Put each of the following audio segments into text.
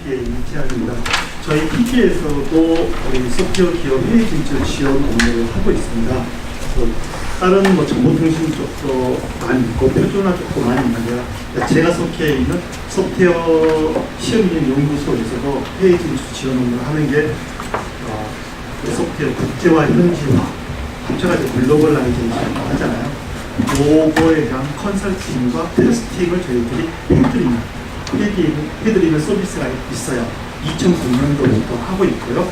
TT의 이채환입니다. 저희 TT에서도 우리 소프트웨어 기업 해외 진출 지원 업무를 하고 있습니다. 다른 정보통신 쪽도 많이 있고 표준화 쪽도 많이 있는데요. 제가 속해 있는 소프트웨어 시험인력 연구소에서도 해외 진출 지원 업무를 하는 게 소프트웨어 국제화 현지화 합쳐가지고 글로벌라이제이션 하잖아요. 요거에 대한 컨설팅과 테스팅을 저희들이 해드리는 서비스가 있어요. 2009년도부터 하고 있고요.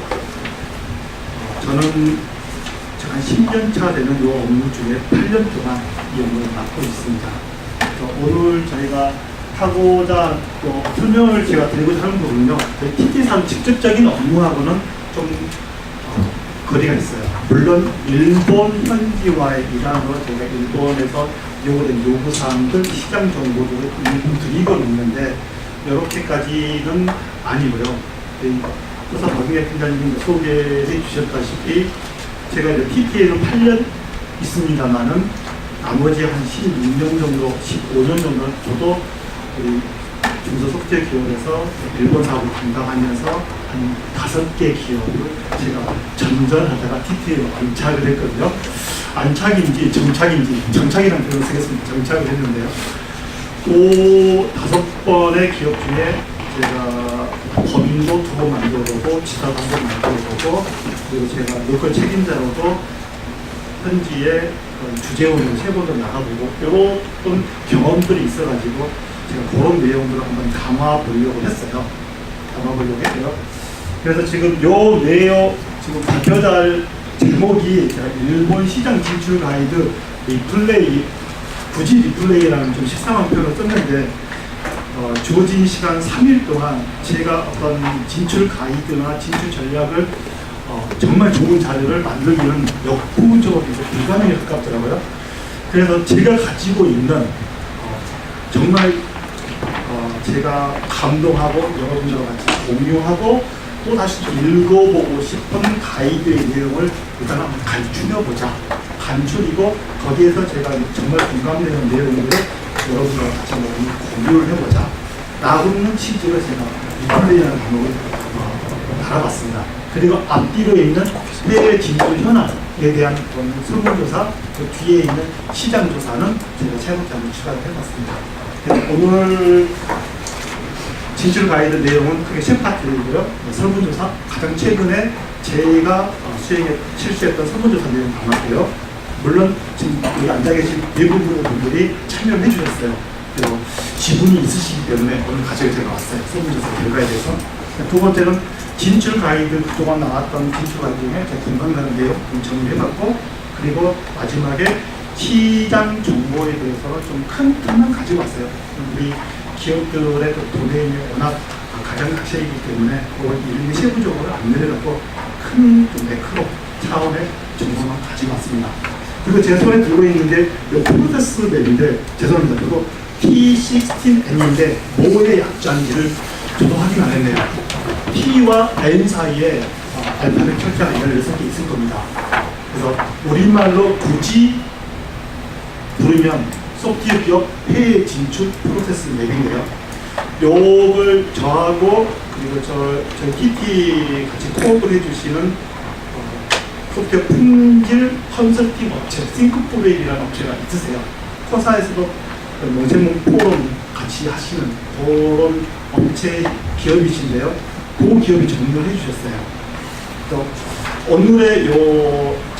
저는 한 10년 차 되는 이 업무 중에 8년 동안 이 업무를 맡고 있습니다. 오늘 저희가 하고자 또 설명을 제가 드리고자 하는 부분은요, 저희 TT상 직접적인 업무하고는 좀 거리가 있어요. 물론 일본 현지화의 일환으로 제가 일본에서 요구된 요구사항들, 시장 정보들을 일부 드리고 있는데 이렇게까지는 아니고요. 우선 박영애 팀장님이 소개해 주셨다시피 제가 이제 TT에는 8년 있습니다만은 나머지 한 16년 정도, 15년 정도 저도 우리 중소소프트웨어 기업에서 일본 사업을 담당하면서 한 5개 기업을 제가 전전하다가 TT에 안착을 했거든요. 안착인지 정착이라는 표현을 쓰겠습니다. 정착을 했는데요. 그 5번의 기업 중에 제가 법인도 2번 만들어보고 지사도 1번 만들어보고 그리고 제가 로컬 책임자로도 현지에 주재원으로 3번도 나가보고 이런 경험들이 있어가지고 제가 그런 내용들을 한번 담아보려고 했어요. 그래서 지금 요 내용 지금 발표자 할 제목이 제가 일본 시장 진출 가이드 리플레이, 굳이 리플레이라는 좀 식상한 표현을 썼는데 주어진 시간 3일 동안 제가 어떤 진출 가이드나 진출 전략을 정말 좋은 자료를 만들기는 역부족으로 불가능에 가깝더라고요. 그래서 제가 가지고 있는 정말 제가 감동하고 여러분들과 같이 공유하고 또 다시 좀 읽어보고 싶은 가이드의 내용을 일단 한번 간추려보자. 간추리고 거기에서 제가 정말 공감되는 내용들을 여러분들과 같이 한번 공유를 해보자. 라는 취지로 제가 리플레이라는 단어를 달아봤습니다. 그리고 앞뒤로 있는 해외 진출 현황에 대한 설문조사, 그 뒤에 있는 시장조사는 제가 새롭게 한번 추가를 해봤습니다. 오늘 진출 가이드 내용은 크게 3파트이고요. 설문조사, 가장 최근에 제가 실시했던 설문조사 내용 담았고요. 물론 지금 여기 앉아 계신 대부분의 분들이 참여를 해주셨어요. 그리고 지분이 있으시기 때문에 오늘 가져게 제가 왔어요. 설문조사 결과에 대해서. 두 번째는 진출 가이드, 그동안 나왔던 진출 가이드 중에 제가 공감가는 내용 좀 정리해봤고, 그리고 마지막에 시장 정보에 대해서 좀 큰 틀만 가지고 왔어요. 우리 기업들의 도메인이 워낙 가장 각색이기 때문에 이름이 세부적으로 안 내려가고 큰 매크로 차원의 정보만 가지고 왔습니다. 그리고 제 손에 들고 있는 게 이 프로세스 맵인데, 죄송합니다. 그리고 P16N인데 뭐의 약자인지를 저도 확인 안 했네요. P와 N 사이에 알파벳 철자가 16개 있을 겁니다. 그래서 우리말로 굳이 부르면 소프트웨어 기업 해외 진출 프로세스 맵인데요. 요걸 저하고 그리고 저희 TT 같이 코업을 해주시는 소프트웨어 품질 컨설팅 업체 싱크포레일이라는 업체가 있으세요. 코사에서도 명세문 포럼 같이 하시는 그런 업체 기업이신데요. 그 기업이 정리를 해주셨어요. 또 오늘의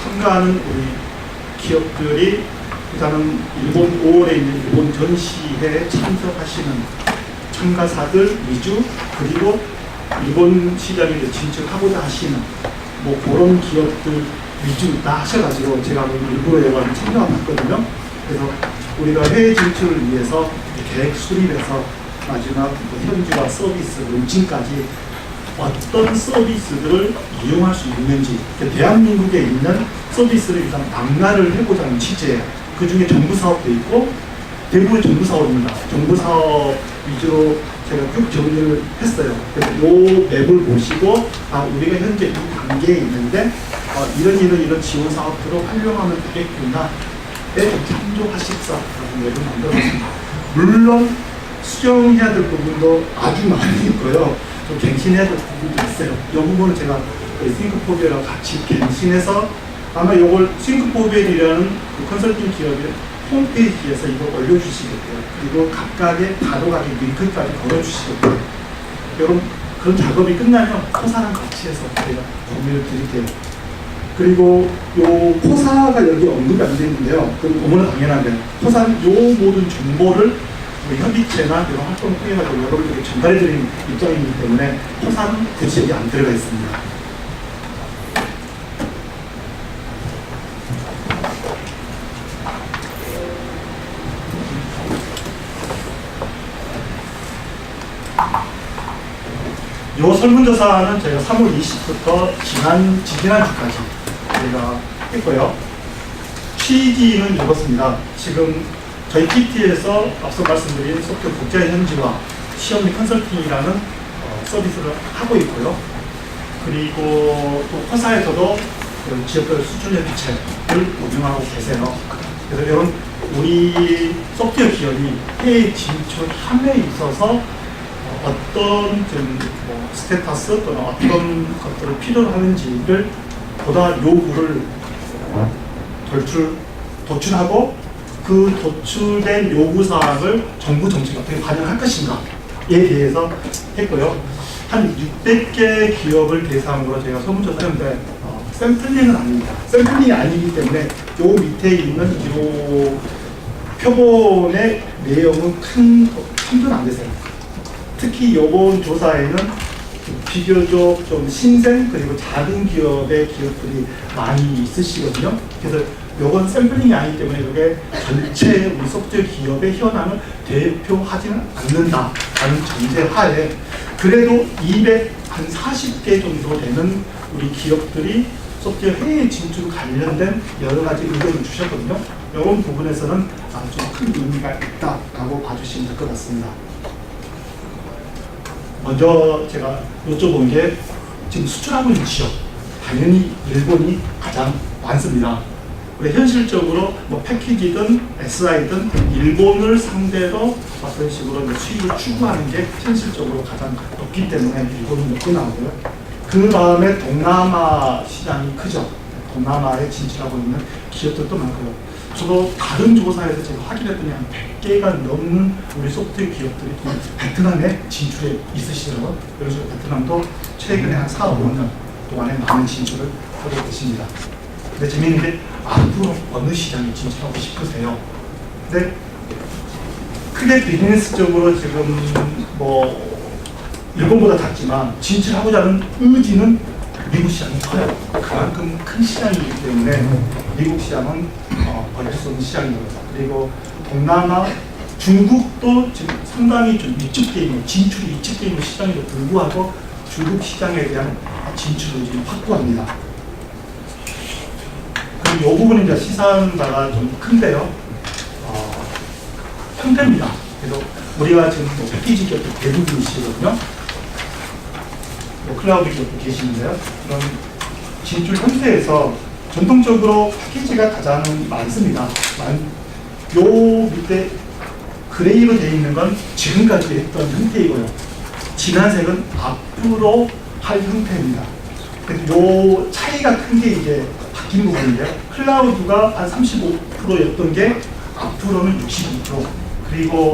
참가하는 우리 기업들이 일단은 일본 5월에 있는 일본 전시회에 참석하시는 참가사들 위주, 그리고 일본 시장에 진출하고자 하시는 그런 기업들 위주 다 하셔가지고 제가 일부러 여기 참여해 봤거든요. 그래서 우리가 해외 진출을 위해서 계획 수립해서 마지막 현지화 서비스, 론칭까지 어떤 서비스들을 이용할 수 있는지, 대한민국에 있는 서비스를 일단 망라를 해보자는 취지예요. 그 중에 정부사업도 있고, 대부분 정부사업입니다. 정부사업 위주로 제가 쭉 정리를 했어요. 그래서 이 맵을 보시고, 우리가 현재 이 단계에 있는데, 이런 지원 사업들을 활용하면 되겠구나에 참조하십사라는 맵을 만들었습니다. 물론, 수정해야 될 부분도 아주 많이 있고요. 좀 갱신해야 될 부분도 있어요. 이 부분은 제가 싱크포비아랑 같이 갱신해서 아마 이걸 싱크포비아라는 그 컨설팅 기업의 홈페이지에서 이걸 올려주시겠고요. 그리고 각각의 가로가기 링크까지 걸어주시겠고요. 여러분 그런 작업이 끝나면 포사랑 같이 해서 제가 공유를 드릴게요. 그리고 요 포사가 여기 언급이 안 되어 있는데요. 그 너무나 당연한데 포사는 요 모든 정보를 우리 협의체나 이런 활동을 통해 가지고 여러분들에게 전달해 드리는 입장이기 때문에 포사는 굳이 여기 안 들어가 있습니다. 요 설문조사는 저희가 3월 20일부터 지지난주까지 저희가 했고요. 취지는 이렇습니다. 지금 저희 PT에서 앞서 말씀드린 소프트웨어 국제 현지화 시험 및 컨설팅이라는 서비스를 하고 있고요. 그리고 또 회사에서도 그 지역별 수준 협의체를 운영하고 계세요. 그래서 이런 우리 소프트웨어 기업이 해외 진출함에 있어서 어떤 좀 스테이터스 또는 어떤 것들을 필요로 하는지를 보다 요구를 도출하고 그 도출된 요구사항을 정부 정책에 어떻게 반영할 것인가에 대해서 했고요. 한 600개 기업을 대상으로 저희가 설문조사했는데 샘플링은 아닙니다. 샘플링이 아니기 때문에 요 밑에 있는 요 표본의 내용은 큰 도는 안 되세요. 특히 이번 조사에는 비교적 좀 신생 그리고 작은 기업들이 많이 있으시거든요. 그래서 이건 샘플링이 아니기 때문에 이게 전체 우리 소프트웨어 기업의 현황을 대표하지는 않는다라는 전제하에 그래도 240개 정도 되는 우리 기업들이 소프트웨어 해외 진출 관련된 여러 가지 의견을 주셨거든요. 이런 부분에서는 좀 큰 의미가 있다라고 봐주시면 될 것 같습니다. 먼저 제가 여쭤본 게 지금 수출하고 있는 지역 당연히 일본이 가장 많습니다. 우리 현실적으로 뭐 패키지든 SI든 일본을 상대로 어떤 식으로 수익을 추구하는 게 현실적으로 가장 높기 때문에 일본이 높게 나오고요. 그 다음에 동남아 시장이 크죠. 동남아에 진출하고 있는 기업들도 많고요. 저도 다른 조사에서 제가 확인했더니 한 100개가 넘는 우리 소프트웨어 기업들이 베트남에 진출해 있으시더라고요. 그래서 베트남도 최근에 한 4, 5년 동안에 많은 진출을 하고 계십니다. 근데 재미있는 게 앞으로 어느 시장에 진출하고 싶으세요? 근데 크게 비즈니스적으로 지금 뭐 일본보다 작지만 진출하고자 하는 의지는 미국 시장이 커요. 그만큼 큰 시장이기 때문에 미국 시장은 버릴 수 없는 시장입니다. 그리고 동남아, 중국도 지금 상당히 좀 위축되어 있는, 진출이 위축되어 있는 시장에도 불구하고 중국 시장에 대한 진출을 지금 확보합니다. 그리고 이 부분은 이제 시사하는 바가 좀 큰데요. 형태입니다. 그래서 우리가 지금 뭐 패키지 기업도 대부분이시거든요. 뭐 클라우드 기업도 계시는데요. 그런 진출 형태에서 전통적으로 패키지가 가장 많습니다. 요 밑에 그레이로 되어 있는 건 지금까지 했던 형태이고요. 진한색은 앞으로 할 형태입니다. 요 차이가 큰 게 이제 바뀐 부분인데요. 클라우드가 한 35%였던 게 앞으로는 62%. 그리고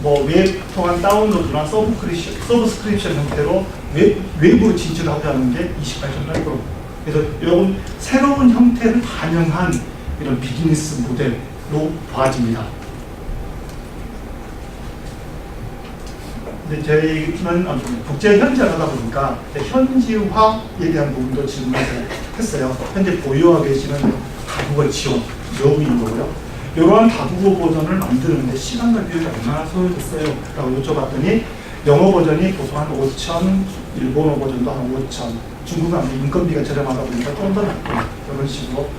뭐 웹 통한 다운로드나 서브스크립션 형태로 외부로 진출하고자 하는 게 28.8%. 그래서 이런 새로운 형태를 반영한 이런 비즈니스 모델로 보아집니다. 근데 저희는 국제 현지를 하다 보니까 현지화에 대한 부분도 질문을 했어요. 현재 보유하고 계시는 다국어 지원 여부인 거고요. 이러한 다국어 버전을 만드는데 시간과 비용이 얼마나 소요됐어요? 라고 여쭤봤더니 영어 버전이 보통 한 5천, 일본어 버전도 한 5천, 중국은 인건비가 저렴하다 보니까 좀 더 낮고 이런 식으로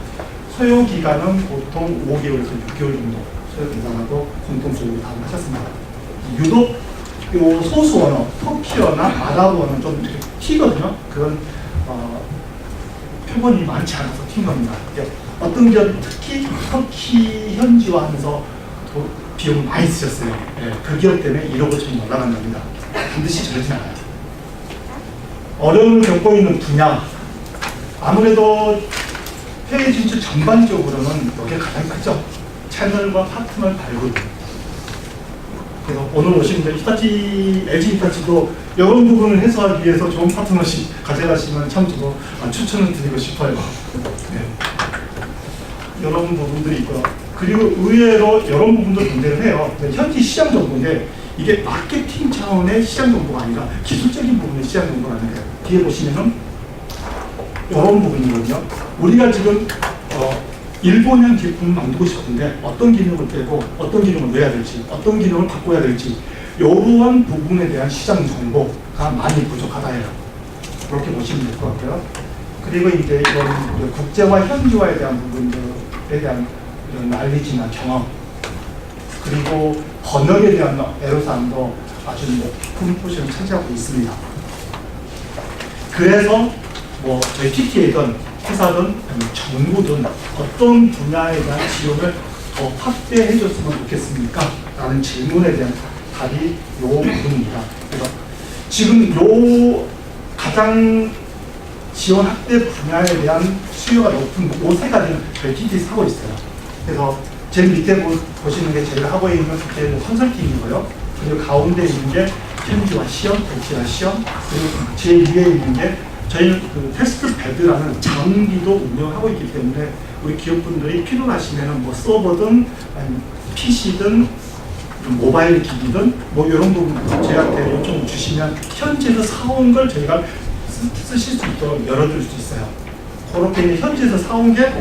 소요 기간은 보통 5개월에서 6개월 정도 소요 기간하고 공통적으로 다 하셨습니다. 유독 요 소수 언어, 터키어나 아랍어는 좀 튀거든요. 그건 표본이 많지 않아서 튄 겁니다. 어떤 기업 특히 터키 현지화하면서 비용을 많이 쓰셨어요. 그 기업 때문에 1억 5천이 올라간 겁니다. 반드시 저러진 않아요. 어려움을 겪고 있는 분야, 아무래도 해외 진출 전반적으로는 이게 가장 크죠. 채널과 파트너를 발굴. 그래서 오늘 오신 히타치, LG 히타치도 이런 부분을 해소하기 위해서 좋은 파트너십 가져가시면 참 저도 추천을 드리고 싶어요. 네. 이런 부분들이 있고요. 그리고 의외로 이런 부분도 존재를 해요. 현지 시장 정보인데 이게 마케팅 차원의 시장 정보가 아니라 기술적인 부분의 시장 정보라는 거예요. 뒤에 보시면은 이런 부분이거든요. 우리가 지금 일본형 제품을 만들고 싶은데 어떤 기능을 빼고 어떤 기능을 넣어야 될지, 어떤 기능을 바꿔야 될지 이러한 부분에 대한 시장 정보가 많이 부족하다 해요. 그렇게 보시면 될 것 같고요. 그리고 이제 이런 국제화, 현지화에 대한 부분들에 대한 이런 난리지나 경험, 그리고 번역에 대한 애로사항도 아주 높은 포션을 차지하고 있습니다. 그래서 뭐 저희 TTA든 회사든 정부든 어떤 분야에 대한 지원을 더 확대해 줬으면 좋겠습니까? 라는 질문에 대한 답이 이 부분입니다. 그래서 지금 요 가장 지원 확대 분야에 대한 수요가 높은 이 세 가지는 저희 TT에서 하고 있어요. 그래서 제일 밑에 보시는 게 저희가 하고 있는 국제 컨설팅이고요. 그리고 가운데 있는 게 현지화 시험, 백지화 시험, 그리고 제일 위에 있는 게 저희는 그 테스트 베드라는 장비도 운영하고 있기 때문에 우리 기업분들이 필요하시면 뭐 서버든 아니면 PC든 모바일 기기든 뭐 이런 부분 저희한테 요청 주시면 현지에서 사온 걸 저희가 쓰실 수 있도록 열어줄 수 있어요. 그렇게 현지에서 사온 게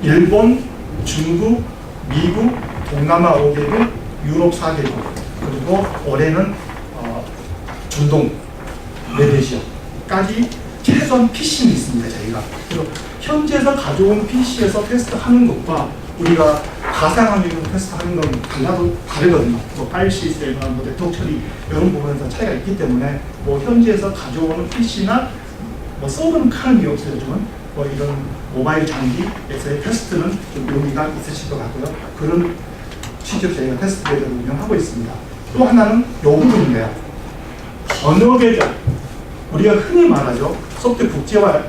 일본, 중국, 미국, 동남아 5개국, 유럽 4개국, 그리고 올해는 중동 4개 지역까지 최소한 PC는 있습니다. 저희가. 그래서 현지에서 가져온 PC에서 테스트하는 것과 우리가 가상화면으로 테스트하는 건 다르거든요. 뭐 파일 시스템이나 뭐 네트워크 처리 이런 부분에서 차이가 있기 때문에 뭐 현지에서 가져오는 PC나 뭐 서버는 큰 의미 없어요. 요즘은 뭐 이런 모바일 장비에서의 테스트는 좀 의미가 있으실 것 같고요. 그런 취지로 저희가 테스트 베드를 운영하고 있습니다. 또 하나는 이 부분인데요. 번역에 대한 우리가 흔히 말하죠. 소프트웨어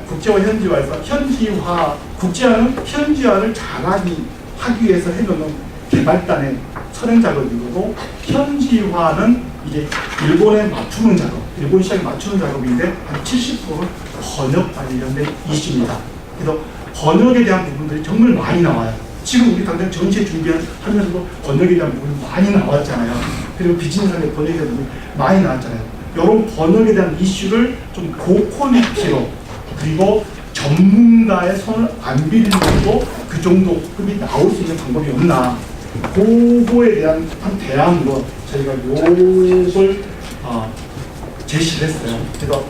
국제화 현지화에서 현지화, 국제화는 현지화를 잘하기 하기 위해서 해놓는 개발단의 선행 작업이고, 현지화는 이제 일본에 맞추는 작업, 일본 시장에 맞추는 작업인데 한 70%는 번역 관련된 이슈입니다. 그래서 번역에 대한 부분들이 정말 많이 나와요. 지금 우리 당장 전시회 준비하면서도 번역에 대한 부분이 많이 나왔잖아요. 그리고 비즈니스의 번역에 대한 부분이 많이 나왔잖아요. 이런 번역에 대한 이슈를 좀 고퀄리티로, 그리고 전문가의 손을 안 빌리고 그 정도 급이 나올 수 있는 방법이 없나, 그거에 대한 한 대안으로 저희가 요걸 제시를 했어요. 그래서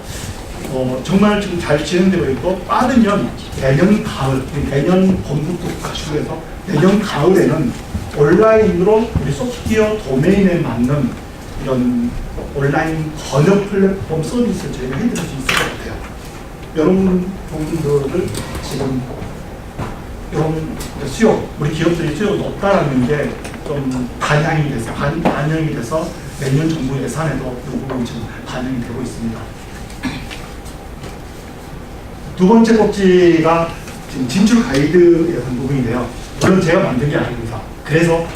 정말 지금 잘 진행되고 있고, 빠르면 내년 가을, 내년 봄부터 가시고해서 내년 가을에는 온라인으로 우리 소프트웨어 도메인에 맞는 이런 온라인 번역 플랫폼 서비스를 저희가 해드릴 수 있을 것 같아요. 이런 부분들을 지금 이런 수요, 우리 기업들이 수요가 높다라는 게 좀 반영이 돼서 내년 정부 예산에도 이 부분이 지금 반영이 되고 있습니다. 두 번째 꼭지가 지금 진출 가이드에 대한 부분인데요. 물론 제가 만든 게 아닙니다. 그래서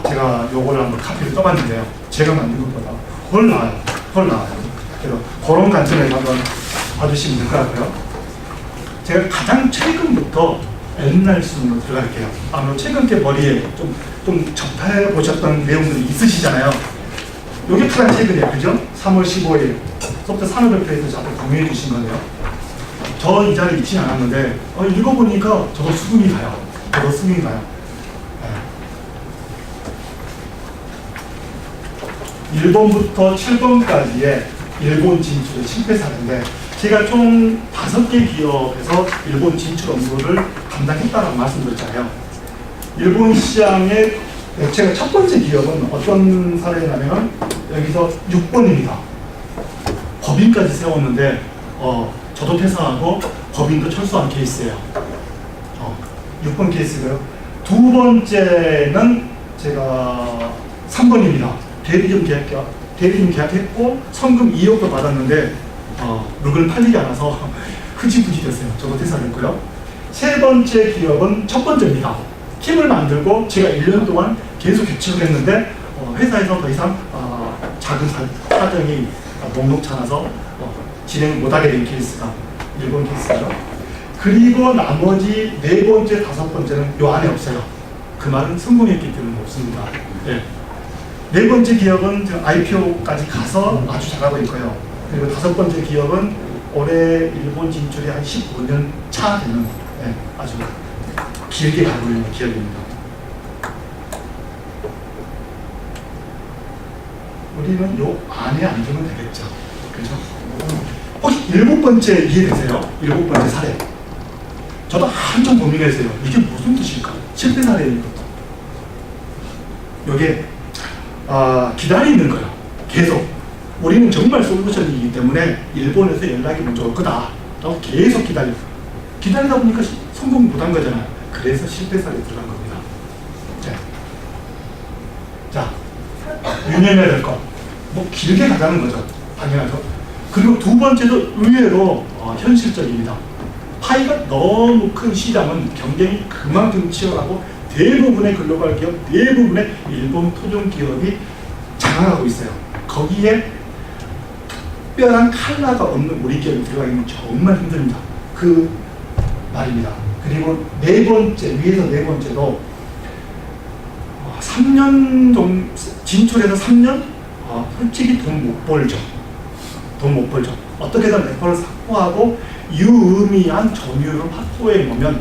제가 요걸 한번 카피를 떠봤는데요. 제가 만든 것보다 훨 나아요. 그래서 그런 관점에서 한번 봐주시면 될 것 같고요. 제가 가장 최근부터 옛날 순으로 들어갈게요. 아마 최근 게 머리에 좀 접해 보셨던 내용들이 있으시잖아요. 이게 가장 최근이에요. 그죠? 3월 15일 소프트 산업협회에서 저한테 공유해 주신 거네요. 저 이 자리에 있지 않았는데 읽어보니까 저도 수긍이 가요. 네. 1번부터 7번까지의 일본 진출의 실패사인데, 제가 총 5개 기업에서 일본 진출 업무를 담당했다고 말씀드렸잖아요. 일본 시장의 제가 첫 번째 기업은 어떤 사례냐면 여기서 6번입니다. 법인까지 세웠는데 저도 퇴사하고 법인도 철수한 케이스예요. 6번 케이스고요. 두 번째는 제가 3번입니다. 대리점 계약했고 성금 2억도 받았는데 물건을 팔리지 않아서 흐지부지 됐어요. 저도 퇴사했고요. 세 번째 기업은 첫 번째입니다. 팀을 만들고 제가 1년 동안 계속 개척을 했는데 회사에서 더 이상 작은 사정이 녹록치 않아서 진행을 못하게 된 케이스가 일본 케이스죠. 그리고 나머지 네 번째, 다섯 번째는 요 안에 없어요. 그 말은 성공했기 때문에 없습니다. 네. 네 번째 기업은 지금 IPO까지 가서 아주 잘하고 있고요. 그리고 다섯 번째 기업은 올해 일본 진출이 한 15년 차 되는 아주 길게 가고 있는 기업입니다. 우리는 요 안에 앉으면 되겠죠. 그렇죠? 혹시 일곱 번째 이해되세요? 일곱 번째 사례. 저도 한참 고민했어요. 이게 무슨 뜻일까? 실패 사례인 것도. 요게 기다리는 거예요. 계속. 우리는 정말 솔루션이기 때문에 일본에서 연락이 먼저 올 거다. 라고 계속 기다리다 보니까 성공 못한 거잖아요. 그래서 실패 사례에 들어간 겁니다. 자, 유념해야 될 것. 뭐 길게 가자는 거죠. 당연하죠. 그리고 두 번째도 의외로 현실적입니다. 파이가 너무 큰 시장은 경쟁이 그만큼 치열하고 대부분의 글로벌 기업, 대부분의 일본 토종 기업이 장악하고 있어요. 거기에 특별한 칼라가 없는 우리 기업이 들어가기는 정말 힘듭니다. 그 말입니다. 그리고 네 번째, 위에서 네 번째도 3년 정도 진출해서 3년? 솔직히 돈 못 벌죠. 돈 못 벌죠. 어떻게든 레퍼를 확보하고 유의미한 점유율을 확보해 놓으면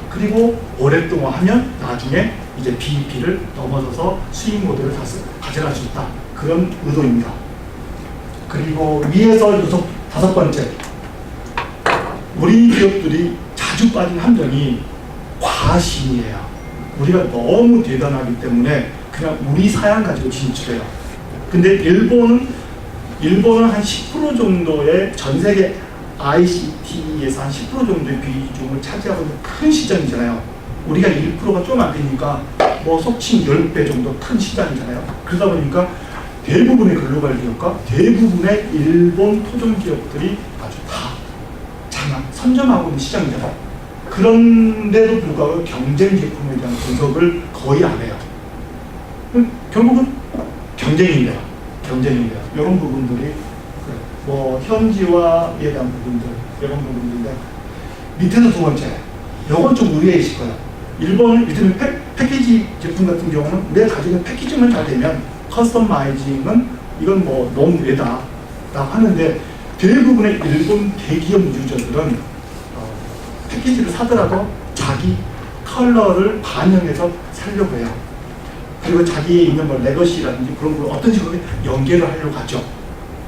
그리고 오랫동안 하면 나중에 이제 BEP를 넘어서서 수익 모델을 가져갈 수 있다. 그런 의도입니다. 그리고 위에서 다섯 번째, 우리 기업들이 자주 빠진 함정이 과신이에요. 우리가 너무 대단하기 때문에 그냥 우리 사양 가지고 진출해요. 근데 일본은 한 10% 정도의 전 세계 ICT에서 한 10% 정도의 비중을 차지하고 있는 큰 시장이잖아요. 우리가 1%가 좀 안 되니까 뭐 속칭 10배 정도 큰 시장이잖아요. 그러다 보니까 대부분의 글로벌 기업과 대부분의 일본 토종 기업들이 아주 다 선점하고 있는 시장이잖아요. 그런데도 불구하고 경쟁 제품에 대한 분석을 거의 안 해요. 결국은 경쟁인데요. 이런 부분들이 뭐 현지화에 대한 부분들, 이런 부분들인데 밑에서 두 번째, 이건 좀 의외이실 거예요. 일본은 밑에는 패키지 제품 같은 경우는 내가 가지고 있는 패키지만 잘 되면 커스터마이징은 이건 뭐 너무 외다 라고 하는데 대부분의 일본 대기업 유저들은 패키지를 사더라도 자기 컬러를 반영해서 살려고 해요. 그리고 자기에 있는 뭐 레거시라든지 그런 걸 어떤 식으로 연계를 하려고 하죠.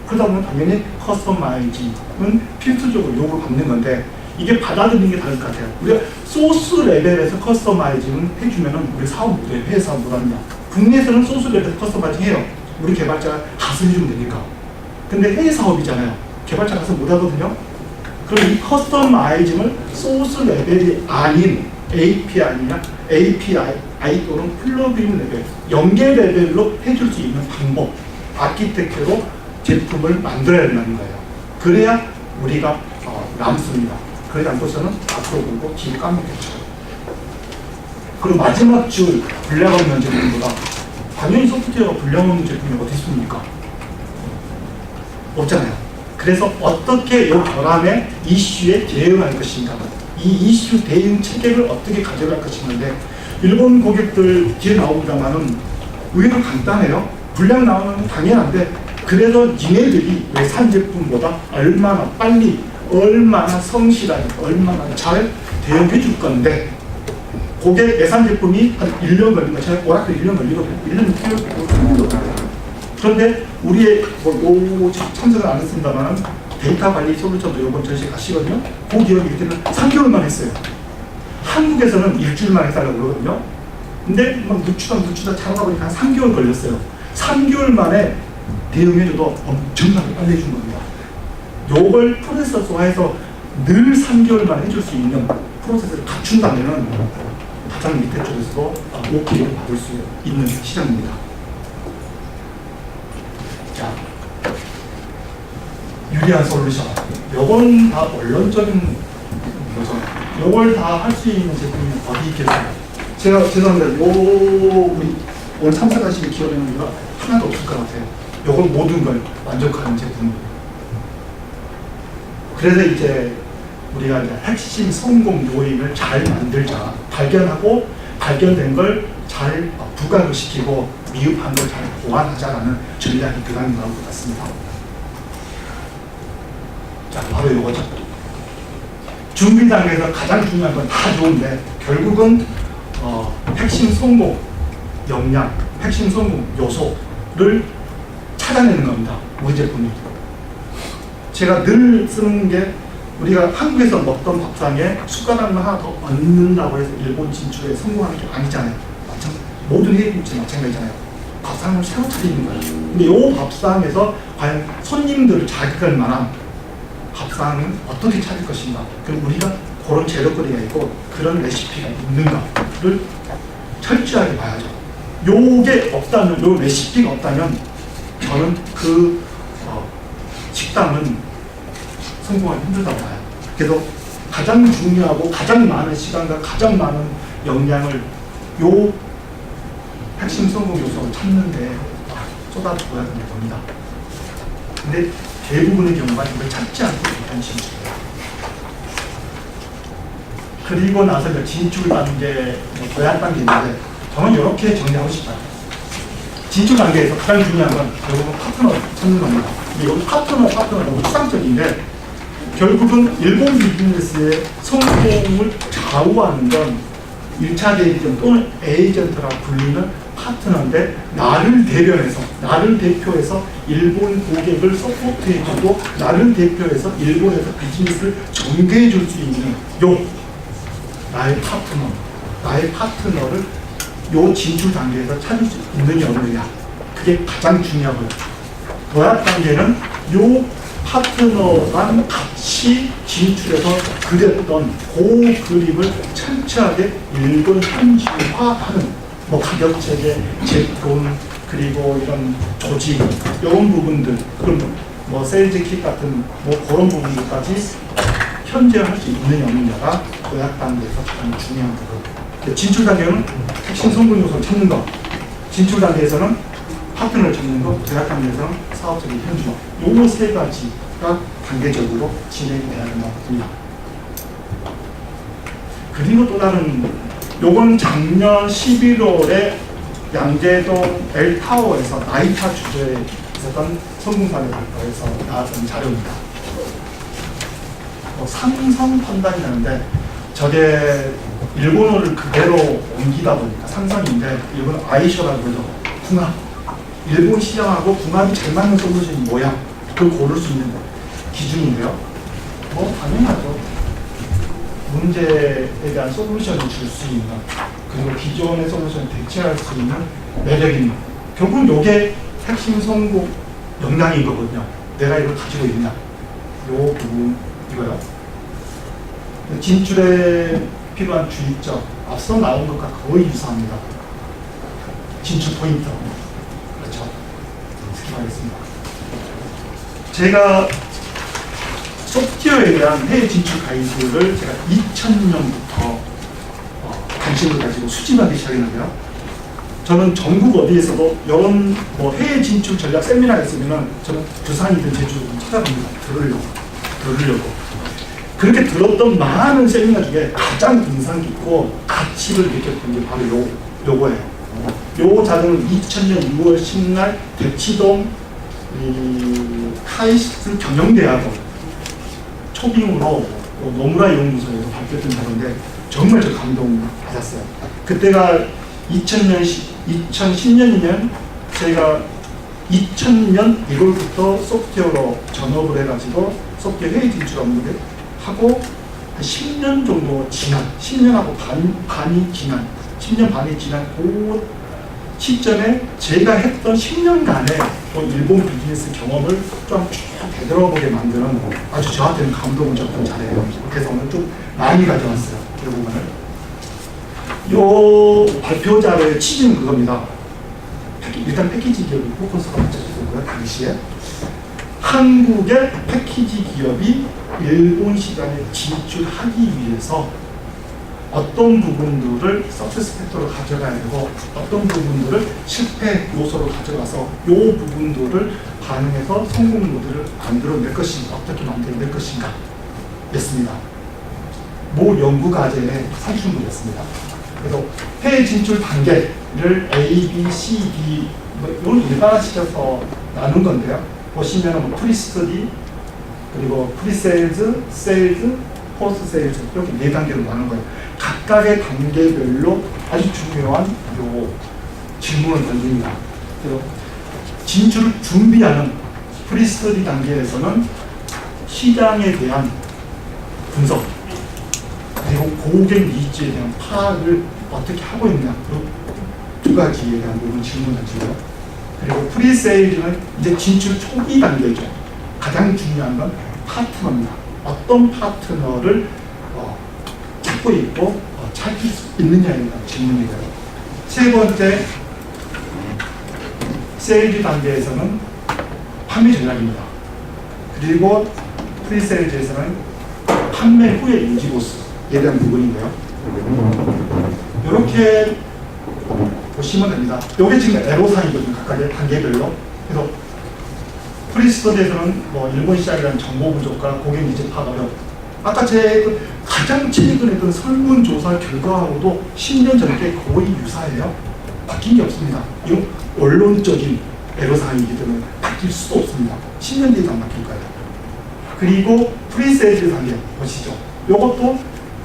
그러다 보면 당연히 커스터마이징은 필수적으로 요구를 받는 건데 이게 받아들이는 게 다를 것 같아요. 우리가 소스 레벨에서 커스터마이징을 해주면은 우리 사업 못해요. 회사 사업 못합니다. 국내에서는 소스 레벨에서 커스터마이징 해요. 우리 개발자가 가서 해주면 되니까. 근데 해외 사업이잖아요. 개발자 가서 못하거든요. 그럼 이 커스터마이징을 소스 레벨이 아닌 API 또는 플러그인 레벨, 연계 레벨로 해줄 수 있는 방법, 아키텍처로 제품을 만들어야 된다는 거예요. 그래야 우리가 남습니다. 그러지 않고서는 앞으로 보고 뒤를 까먹겠죠. 그리고 마지막 줄, 분량 없는 제품보다 당연히 소프트웨어가 분량 없는 제품이 어디 있습니까? 없잖아요. 그래서 어떻게 이 결함의 이슈에 대응할 것인가, 이 이슈 대응 체계를 어떻게 가져갈 것인가인데 일본 고객들 뒤에 나옵니다만은 의외로 간단해요. 분량 나오는 건 당연한데 그래서 니네들이 외산 제품보다 얼마나 빨리, 얼마나 성실하게, 얼마나 잘 대응해 줄 건데 고객 외산 제품이 한 1년 걸린 것처럼 오락도 1년 걸리거든요. 1년 6개월 걸려요. 그런데 우리의 참석을 안 했습니다만 데이터 관리 솔루션도 이번 전시에 가시거든요. 그 기업이 이때는 3개월만 했어요. 한국에서는 일주일만 해달라고 그러거든요. 근데 막 누추다 차로가 보니까 한 3개월 걸렸어요. 3개월 만에 대응해줘도 엄청나게 빨리 해준 겁니다. 요걸 프로세서화해서 늘 3개월 만에 해줄 수 있는 프로세스를 갖춘다면 가장 밑에 쪽에서도 오케이를 받을 수 있는 시장입니다. 자, 유리한 솔루션. 요건 다 원론적인 거죠. 요걸 다 할 수 있는 제품이 어디 있겠어요? 제가 죄송합니다. 우리 오늘 참석하신 기업인가 하나도 없을 것 같아요. 요걸 모든 걸 만족하는 제품. 그래서 이제 우리가 이제 핵심 성공 요인을 잘 만들자. 발견하고 발견된 걸 잘 부각을 시키고 미흡한 걸 잘 보완하자라는 전략이 들어간 것 같습니다. 자, 바로 이거죠. 준비 단계에서 가장 중요한 건 다 좋은데 결국은 핵심 성공 역량, 핵심 성공 요소를 찾아내는 겁니다. 우리 제품이. 제가 늘 쓰는 게 우리가 한국에서 먹던 밥상에 숟가락만 하나 더 얹는다고 해서 일본 진출에 성공하는 게 아니잖아요. 모든 회의국제 마찬가지잖아요. 밥상을 새로 차리는 거예요. 근데 이 밥상에서 과연 손님들을 자극할 만한 밥상은 어떻게 찾을 것인가? 그럼 우리가 그런 재료거리가 있고 그런 레시피가 있는가를 철저하게 봐야죠. 요게 없다면, 요 레시피가 없다면 저는 그 식당은 성공하기 힘들다고 봐요. 그래서 가장 중요하고 가장 많은 시간과 가장 많은 역량을 요 핵심 성공 요소를 찾는데 쏟아부어야 되는 겁니다. 근데 대부분의 경우가 이걸 찾지 않고 일단 진출해요. 그리고 나서 이제 진출 단계, 도약 단계인데 저는 이렇게 정리하고 싶어요. 진출 단계에서 가장 중요한 건 결국은 파트너를 찾는 겁니다. 근데 여기 파트너가 너무 추상적인데 결국은 일본 비즈니스의 성공을 좌우하는 건 1차 대리점 또는 에이전트라고 불리는 파트너인데 나를 대표해서 일본 고객을 서포트해주고 나를 대표해서 일본에서 비즈니스를 전개해줄 수 있는 나의 파트너를 요 진출 단계에서 찾을 수 있느냐 없느냐, 그게 가장 중요하고요. 도약 단계는 요 파트너랑 같이 진출해서 그렸던 그 그림을 철저하게 일본 현지화하는 가격 체계, 제품, 그리고 이런 조직, 이런 부분들, 그럼 세일즈 킷 같은 그런 부분들까지 현재할 수 있느냐 없느냐가 도약 단계에서 가장 중요한 부분. 진출 단계는 핵심 성공 요소를 찾는 것, 진출 단계에서는 파트너를 찾는 것, 도약 단계에서는 사업적인 현주화. 요 세 가지가 단계적으로 진행돼야 된다고 봅니다. 그리고 또 다른, 요건 작년 11월에 양재동 L타워에서 나이타 주제에 있었던 성공 사례 발표에서 나왔던 자료입니다. 상성 판단이 나는데 저게 일본어를 그대로 옮기다 보니까 상상인데 일본 아이쇼라고 그러죠. 궁합. 일본 시장하고 궁합이 잘 맞는 솔루션이 뭐야? 그걸 고를 수 있는 기준인데요. 당연하죠. 문제에 대한 솔루션을 줄 수 있는, 그리고 기존의 솔루션을 대체할 수 있는 매력 있는, 결국은 이게 핵심 성공 역량이거든요. 내가 이걸 가지고 있냐, 요 부분 이거요. 진출에 필요한 주의점, 앞서 나온 것과 거의 유사합니다. 진출 포인트, 그렇죠. 스킵하겠습니다. 제가 소프트웨어에 대한 해외 진출 가이드를 제가 2000년부터 관심을 가지고 수집하기 시작했는데요. 저는 전국 어디에서도 이런 해외 진출 전략 세미나가 있으면 저는 부산이든 제주도든 찾아갑니다. 들으려고. 그렇게 들었던 많은 세미나 중에 가장 인상 깊고 가치를 느꼈던 게 바로 요거예요. 요 자료는 2000년 6월 10날 대치동 카이스트 경영대학원 초빙으로 노무라 연구소에서 발표했던 자료인데 정말 저 감동받았어요. 그때가 2010년이면 저희가 2000년 1월부터 소프트웨어로 전업을 해가지고 소프트웨어 회의 진출 업무를 하고 한 10년 정도 지난, 10년하고 반이 지난 그 시점에 제가 했던 10년간의 일본 비즈니스 경험을 좀 쭉 되돌아보게 만드는 아주 저한테는 감동을 줬던 자리예요. 그래서 오늘 좀 많이 가져왔어요. 이 부분을. 요 발표 자료의 취지는 그겁니다. 일단 패키지 기업이 포커스가 맞춰졌고요. 당시에 한국의 패키지 기업이 일본 시장에 진출하기 위해서 어떤 부분들을 석세스 팩터로 가져가야 되고 어떤 부분들을 실패 요소로 가져가서 이 부분들을 반영해서 성공 모델을 만들어낼 것인가, 어떻게 만들어낼 것인가 였습니다. 모 연구 과제의 산출물이었습니다. 그래서 해외 진출 단계를 A, B, C, D 이런 일반화시켜서 나눈 건데요. 보시면 뭐 프리스터디, 그리고 프리세일즈, 세일즈, 포스트 세일즈 이렇게 4단계로 나눈 거예요. 각각의 단계별로 아주 중요한 요 질문을 던집니다. 그래서 진출을 준비하는 프리스터디 단계에서는 시장에 대한 분석, 그리고 고객 니즈에 대한 파악을 어떻게 하고 있느냐, 두 가지에 대한 부분 질문을 던지고요. 그리고 프리세일즈는 이제 진출 초기 단계죠. 가장 중요한 건 파트너입니다. 어떤 파트너를 찾고 있고 찾을 수 있느냐에 대한 질문이고요. 세 번째, 세일즈 단계에서는 판매 전략입니다. 그리고 프리세일즈에서는 판매 후의 유지 보수에 대한 부분인데요. 이렇게 보시면 됩니다. 이게 지금 애로사항이거든요. 각각의 단계별로. 그래서 프리스터디에서는 뭐 일본 시장에 대한 정보 부족과 고객 니즈 파악 어려움. 아까 제 가장 최근에 했던 설문조사 결과하고도 10년 전에 거의 유사해요. 바뀐 게 없습니다. 이건 원론적인 애로사항이기 때문에 바뀔 수도 없습니다. 10년 뒤에도 안 바뀔 거예요. 그리고 프리세일즈 단계 보시죠. 이것도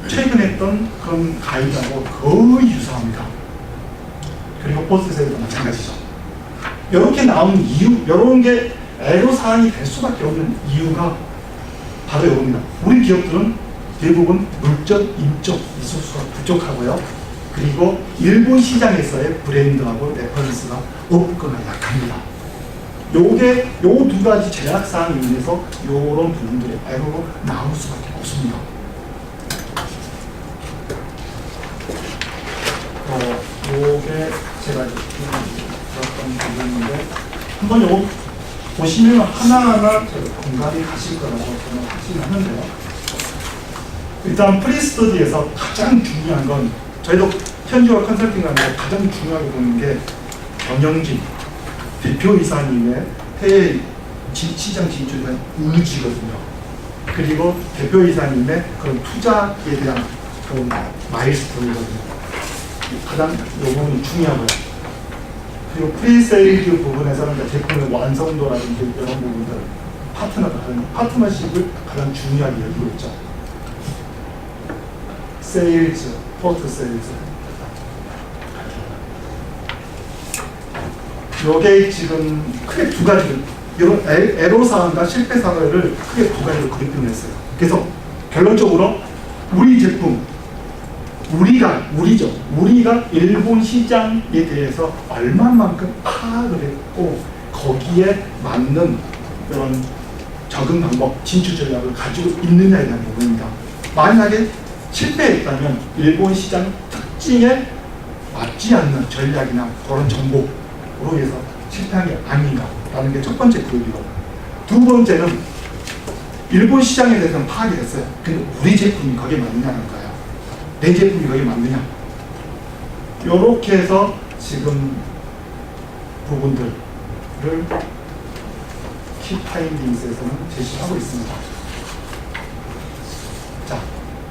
최근에 했던 그런 가이드하고 거의 유사합니다. 그리고 포스트 세일도 마찬가지죠. 이렇게 나온 이유, 이런 게 애로사항이 될 수밖에 없는 이유가 바로 이겁니다. 우리 기업들은 대부분 물적, 인적 리소스가 부족하고요. 그리고 일본 시장에서의 브랜드하고 레퍼런스가 없거나 약합니다. 요게 요 두 가지 제약사항에 인해서 요런 부분들이 에러로 나올 수밖에 없습니다. 요게 제가 들었던 부분인데 한번 요거 보시면 하나하나 공감이 가실 거라고 저는 확신하는데요. 일단 프리스터디에서 가장 중요한 건 저희도 현지화 컨설팅하면서 가장 중요하게 보는 게 경영진, 대표이사님의 해외 시장 진출에 대한 의지거든요. 그리고 대표이사님의 그런 투자에 대한 그런 마일스톤이거든요. 가장 이 부분이 중요하고요. 그리고 프리세일즈 부분에서는 제품의 완성도라든지 이런 부분들, 파트너십을 가장 중요하게 여기고 있죠. 세일즈, 포스트 세일즈. 요게 지금 크게 두 가지, 이런 애로사항과 실패사항을 크게 두 가지로 그룹을 했어요. 그래서 결론적으로 우리 제품, 우리가 일본 시장에 대해서 얼마만큼 파악을 했고 거기에 맞는 그런 적응 방법, 진출 전략을 가지고 있느냐에 대한 부분입니다. 만약에 실패했다면 일본 시장 특징에 맞지 않는 전략이나 그런 정보로 해서 실패한 게 아닌가라는 게 첫 번째 그룹이고, 두 번째는 일본 시장에 대해서는 파악이 됐어요. 근데 우리 제품이 거기에 맞느냐는 거예요. 내 제품이 거기에 맞느냐. 요렇게 해서 지금 부분들을 키 파인딩스에서는 제시하고 있습니다. 자,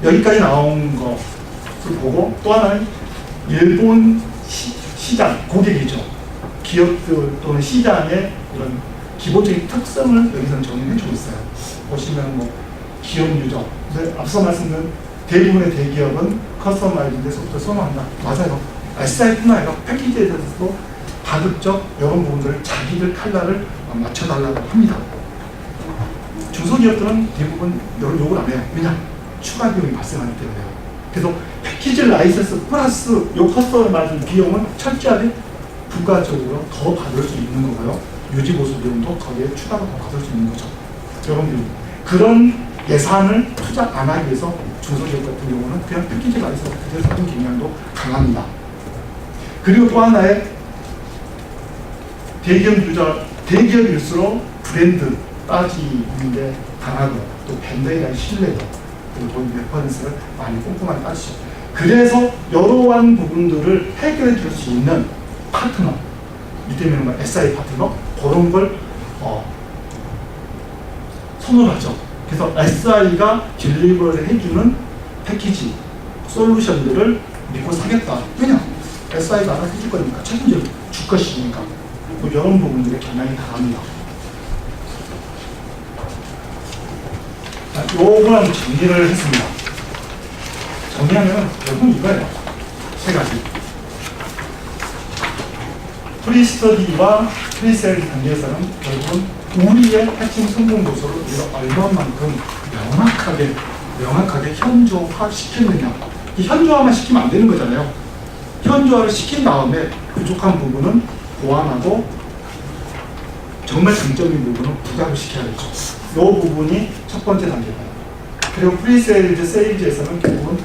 여기까지 나온 것을 보고 또 하나는 일본 시장, 고객이죠. 기업들 또는 시장의 이런 기본적인 특성을 여기서는 정리해 주고 있어요. 보시면 뭐 기업 유저, 앞서 말씀드린 대부분의 대기업은 커스터마이즈인데 소프트웨어 선호한다. 맞아요. SI뿐만 아니라 패키지에서도 가급적 이런 부분들을 자기들 칼라를 맞춰달라고 합니다. 중소기업들은 대부분 이런 요구를 안 해요. 왜냐? 추가 비용이 발생하기 때문에요. 그래서 패키지 라이센스 플러스 요 커스터마이즈 비용은 철저하게 부가적으로 더 받을 수 있는 거고요. 유지보수 비용도 거기에 추가로 더 받을 수 있는 거죠. 여러분들 그런 예산을 투자 안 하기 위해서 중소기업 같은 경우는 그냥 패키지 라이센스 그대로 사는 경향도 강합니다. 그리고 또 하나의 대기업일수록 브랜드 따지는데 강하고 또 밴드에 대한 신뢰도 그리고 돈 레퍼런스를 많이 꼼꼼하게 따지죠. 그래서 여러한 부분들을 해결해 줄 수 있는 파트너, 밑에 있는 거 SI 파트너 그런 걸 선호하죠. 그래서 SI가 딜리버를 해주는 패키지, 솔루션들을 믿고 사겠다. 왜냐? SI가 알아서 해줄 거니까 책임질 줄 것이니까. 뭐 이런 부분들에 경향이 강합니다. 자, 요거는 정리를 했습니다. 정리하면 결국 이거예요. 세 가지. 프리스터디와 프리세일 단계에서는 결국은 우리의 핵심 성공 요소를 우리가 얼마만큼 명확하게 현조화 시키느냐. 이 현조화만 시키면 안 되는 거잖아요. 현조화를 시킨 다음에 부족한 부분은 보완하고 정말 장점인 부분은 부각을 시켜야겠죠. 이 부분이 첫 번째 단계예요. 그리고 프리세일즈, 세일즈에서는 결국은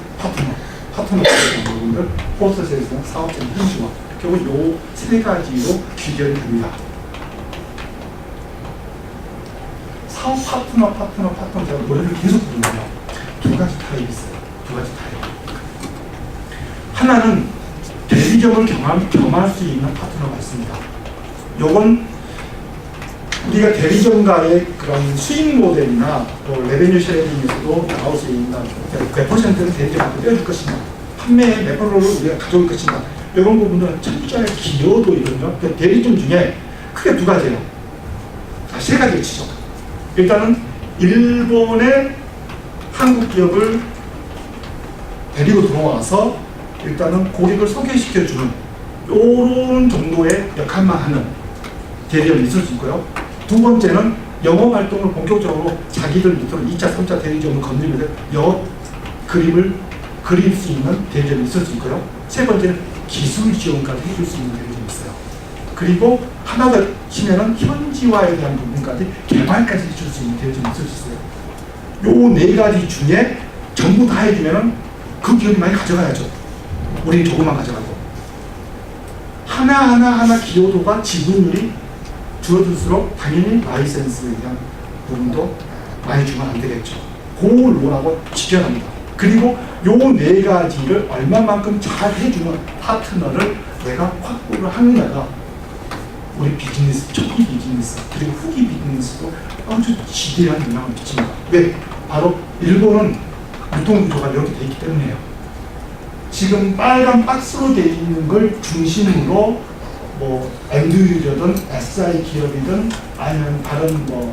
파트너 부분들, 포스트 세일즈는 사업적 현지화. 결국 이 세 가지로 귀결이 됩니다. 사업 파트너 제가 노래를 계속 부르는데요. 두 가지 타입이 있어요. 두 가지 타입. 하나는 대리점을 겸할 수 있는 파트너가 있습니다. 요건 우리가 대리점과의 그런 수익 모델이나 또 레베뉴 쉐어링에서도 나올 수 있는 몇 퍼센트는 대리점한테 떼어줄 것인가, 판매의 몇 퍼센트를 우리가 가져올 것인가, 이런 부분들은 철저하게 기여도 이런 거, 대리점 중에 크게 두 가지예요. 세 가지를 치죠. 일단은 일본의 한국 기업을 데리고 들어와서 일단은 고객을 소개시켜주는 이런 정도의 역할만 하는 대리점이 있을 수 있고요. 두 번째는 영업활동을 본격적으로 자기들 밑으로 2차, 3차 대리점을 건드리면서 영업 그림을 그릴 수 있는 대리점이 있을 수 있고요. 세 번째는 기술 지원까지 해줄 수 있는 대리점이 있어요. 그리고 하나 더 치면은 현지화에 대한 부분까지 개발까지 해줄 수 있는 대리점이 있을 수 있어요. 요 네 가지 중에 전부 다 해주면은 그 기업이 많이 가져가야죠. 우리는 조금만 가져가고. 하나 기여도가 지분율이 줄어들수록 당연히 라이센스에 대한 부분도 많이 주면 안 되겠죠. 그 롤하고 지켜납니다. 그리고 요 네 가지를 얼마만큼 잘 해주는 파트너를 내가 확보를 하느냐가 우리 비즈니스, 초기 비즈니스, 그리고 후기 비즈니스도 아주 지대한 영향을 미칩니다. 왜? 바로 일본은 유통구조가 이렇게 돼 있기 때문이에요. 지금 빨간 박스로 되어 있는 걸 중심으로 뭐 엔드 유저든 SI 기업이든 아니면 다른 뭐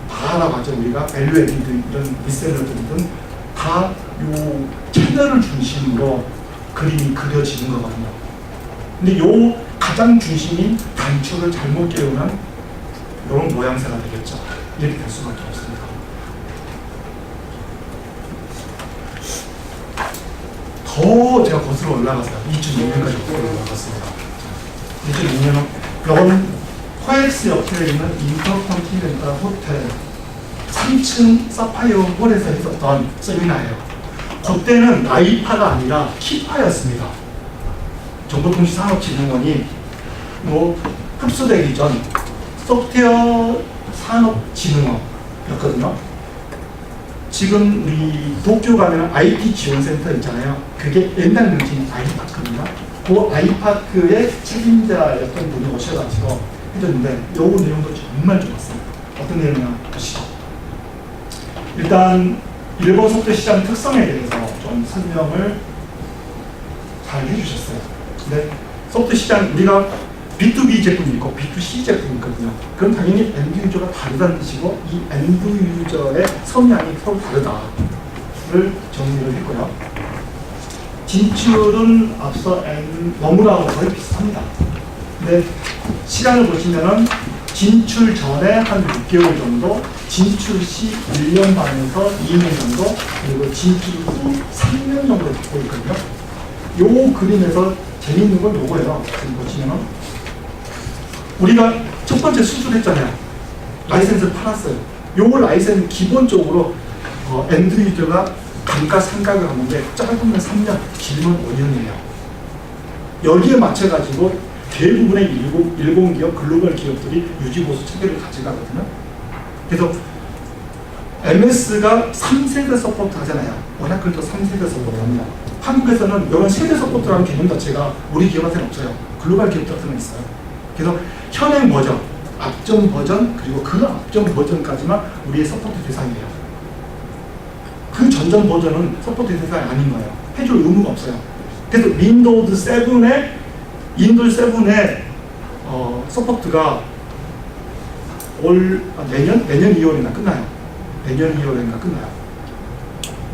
다라고 하죠. 우리가 밸류 에디든 이런 리셀러들이든 다 요 채널을 중심으로 그림이 그려지는 거거든요. 근데 요 가장 중심인 단축을 잘못 깨우면 이런 모양새가 되겠죠. 이렇게 될 수밖에 없습니다. 더 제가 거슬러 올라갔어요. 2006년까지 거슬러 올라갔습니다. 2006년은 이건 코엑스 옆에 있는 인터컨티넨탈 호텔 3층 사파이어 홀에서 했었던 세미나예요. 그때는 아이파가 아니라 키파였습니다. 정보통신산업진흥원이 뭐 흡수되기 전 소프트웨어 산업진흥원이었거든요. 지금 우리 도쿄 가면 IT 지원센터 있잖아요. 그게 옛날 명칭이 아이파크입니다. 그 아이파크의 책임자였던 분이 오셔가지고 해줬는데 요 내용도 정말 좋았어요. 어떤 내용이냐 보시죠. 일단 일본 소프트 시장 특성에 대해서 좀 설명을 잘 해주셨어요. 근데 소프트 시장 우리가 B2B 제품이 있고 B2C 제품이 있거든요. 그럼 당연히 엔드 유저가 다르다는 뜻이고 이 엔드 유저의 성향이 서로 다르다를 정리를 했고요. 진출은 앞서 너무나도 거의 비슷합니다. 근데 시간을 보시면은 진출 전에 한 6개월 정도, 진출 시 1년 반에서 2년 정도, 그리고 진출 후 3년 정도 갖고 있거든요. 요 그림에서 재밌는 건 요거예요. 지금 보시면은 우리가 첫 번째 수술했잖아요. 라이센스를 팔았어요. 요 라이센스 기본적으로 엔드 유저가 감가상각을 하는데 짧으면 3년, 길면 5년이에요. 여기에 맞춰가지고 대부분의 일본 기업, 글로벌 기업들이 유지보수 체계를 가져가거든요. 그래서 MS가 3세대 서포트 하잖아요. 오라클도 3세대 서포트 합니다. 한국에서는 이런 세대 서포트라는 개념 자체가 우리 기업한테는 없어요. 글로벌 기업들한테는 있어요. 그래서 현행 버전, 앞전 버전, 그리고 그 앞전 버전까지만 우리의 서포트 대상이에요. 그 전전 버전은 서포트 대상이 아닌 거예요. 해줄 의무가 없어요. 그래서 윈도우즈 7의 서포트가 내년 2월이나 끝나요. 내년 2월인가 끝나요.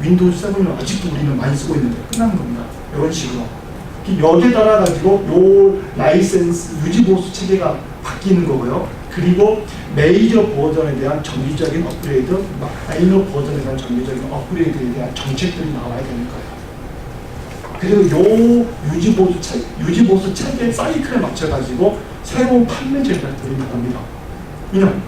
윈도우즈 7은 아직도 우리는 많이 쓰고 있는데 끝나는 겁니다. 이런 식으로. 여기에 따라 가지고 요 라이센스 유지보수 체계가 바뀌는 거고요. 그리고 메이저 버전에 대한 정기적인 업그레이드, 마이너 버전에 대한 정기적인 업그레이드에 대한 정책들이 나와야 되는 거예요. 그리고 요 유지보수 체계 사이클에 맞춰가지고 새로운 판매 전략들이 나옵니다. 왜냐면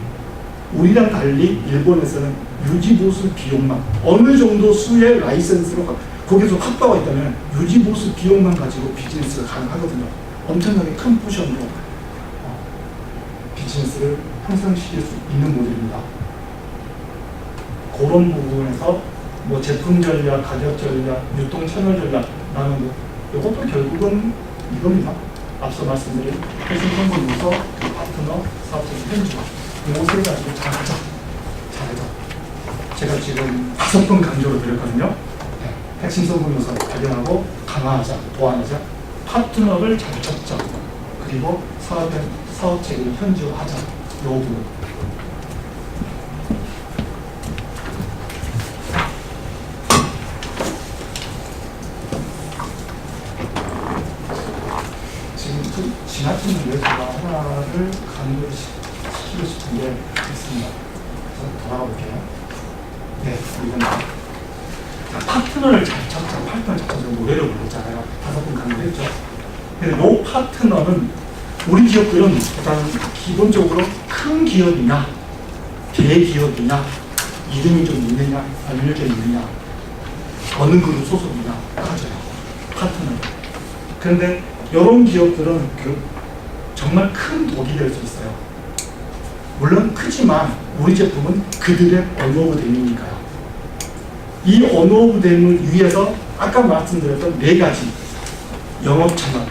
우리랑 달리 일본에서는 유지보수 비용만 어느 정도 수의 라이센스로 거기서 확보가 있다면 유지보수 비용만 가지고 비즈니스가 가능하거든요. 엄청나게 큰 포션으로 비즈니스를 향상시킬 수 있는 모델입니다. 그런 부분에서 뭐 제품 전략, 가격 전략, 유통 채널 전략 라는 거 이것도 결국은 이겁니다. 앞서 말씀드린 핵심 성분요소, 파트너, 사업자 현지 요것을 가지고 잘하자. 제가 지금 5번 강조를 드렸거든요. 네. 핵심 성분 요소 발견하고 강화하자, 보완하자, 파트너를 잘 찾자, 그리고 사업 체계를 현지화하자. 요 부분. 지금 지나치는 왜 제가 하나를 강조를 시키고 싶은 게 있습니다. 그래서 돌아가 볼게요. 네, 이건 파트너를 잘 찾자, 파트너를 잘 찾자 노래를 불렀잖아요. 5번 강조했죠. 근데 이 파트너는 우리 기업들은 일단 기본적으로 큰 기업이냐, 대기업이냐, 이름이 좀 있느냐, 알려져 있느냐, 어느 그룹 소속이냐 따져요. 파트너. 그런데 이런 기업들은 정말 큰 독이 될 수 있어요. 물론 크지만 우리 제품은 그들의 언어 오브 댐이니까요. 이 언어 오브 댐을 위해서 아까 말씀드렸던 4가지 영업 채널,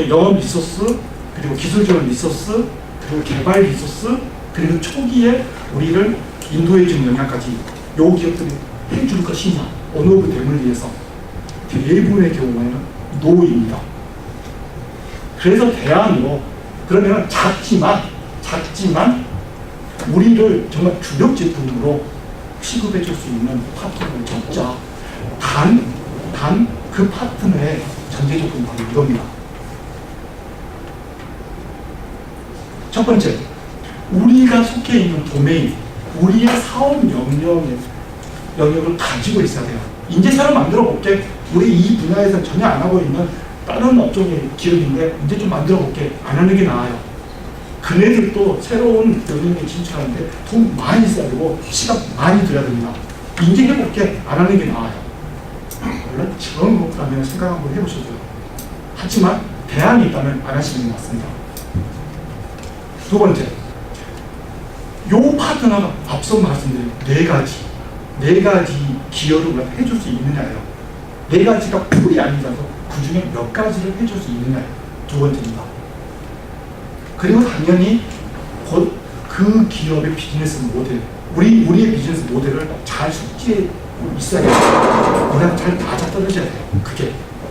영업 리소스, 그리고 기술적인 리소스, 그리고 개발 리소스, 그리고 초기에 우리를 인도해주는 영향까지 요 기업들이 해줄 것이냐, 언어 오브 댐을 위해서 대부분의 경우에는 노입니다. 그래서 대안으로 그러면 작지만 우리를 정말 주력 제품으로 취급해 줄 수 있는 파트너를 찾자. 단 그 파트너의 전제 조건이 바로 이겁니다. 첫 번째, 우리가 속해 있는 도메인, 우리의 사업 영역을 가지고 있어야 돼요. 이제 새로 만들어 볼게. 우리 이 분야에서 전혀 안 하고 있는 다른 업종의 기업인데 이제 좀 만들어 볼게. 안 하는 게 나아요. 그네들도 새로운 영역에 진출하는데 돈 많이 써야 되고 시간 많이 들여야 됩니다. 이제 해볼게. 안 하는 게 나아요. 물론 처음 없다면 생각 한번 해보셔도 돼요. 하지만 대안이 있다면 안 하시는 게 맞습니다. 두 번째, 요 파트너가 앞서 말씀드린 4가지 기여를 해줄 수 있느냐예요. 4가지가 풀이 아니라서 그 중에 몇 가지를 해줄 수 있느냐예요. 두 번째입니다. 그리고 당연히 곧 그 기업의 비즈니스 모델, 우리의 비즈니스 모델을 잘 숙지해 있어야 돼요. 그냥 잘 맞아떨어져야 돼요.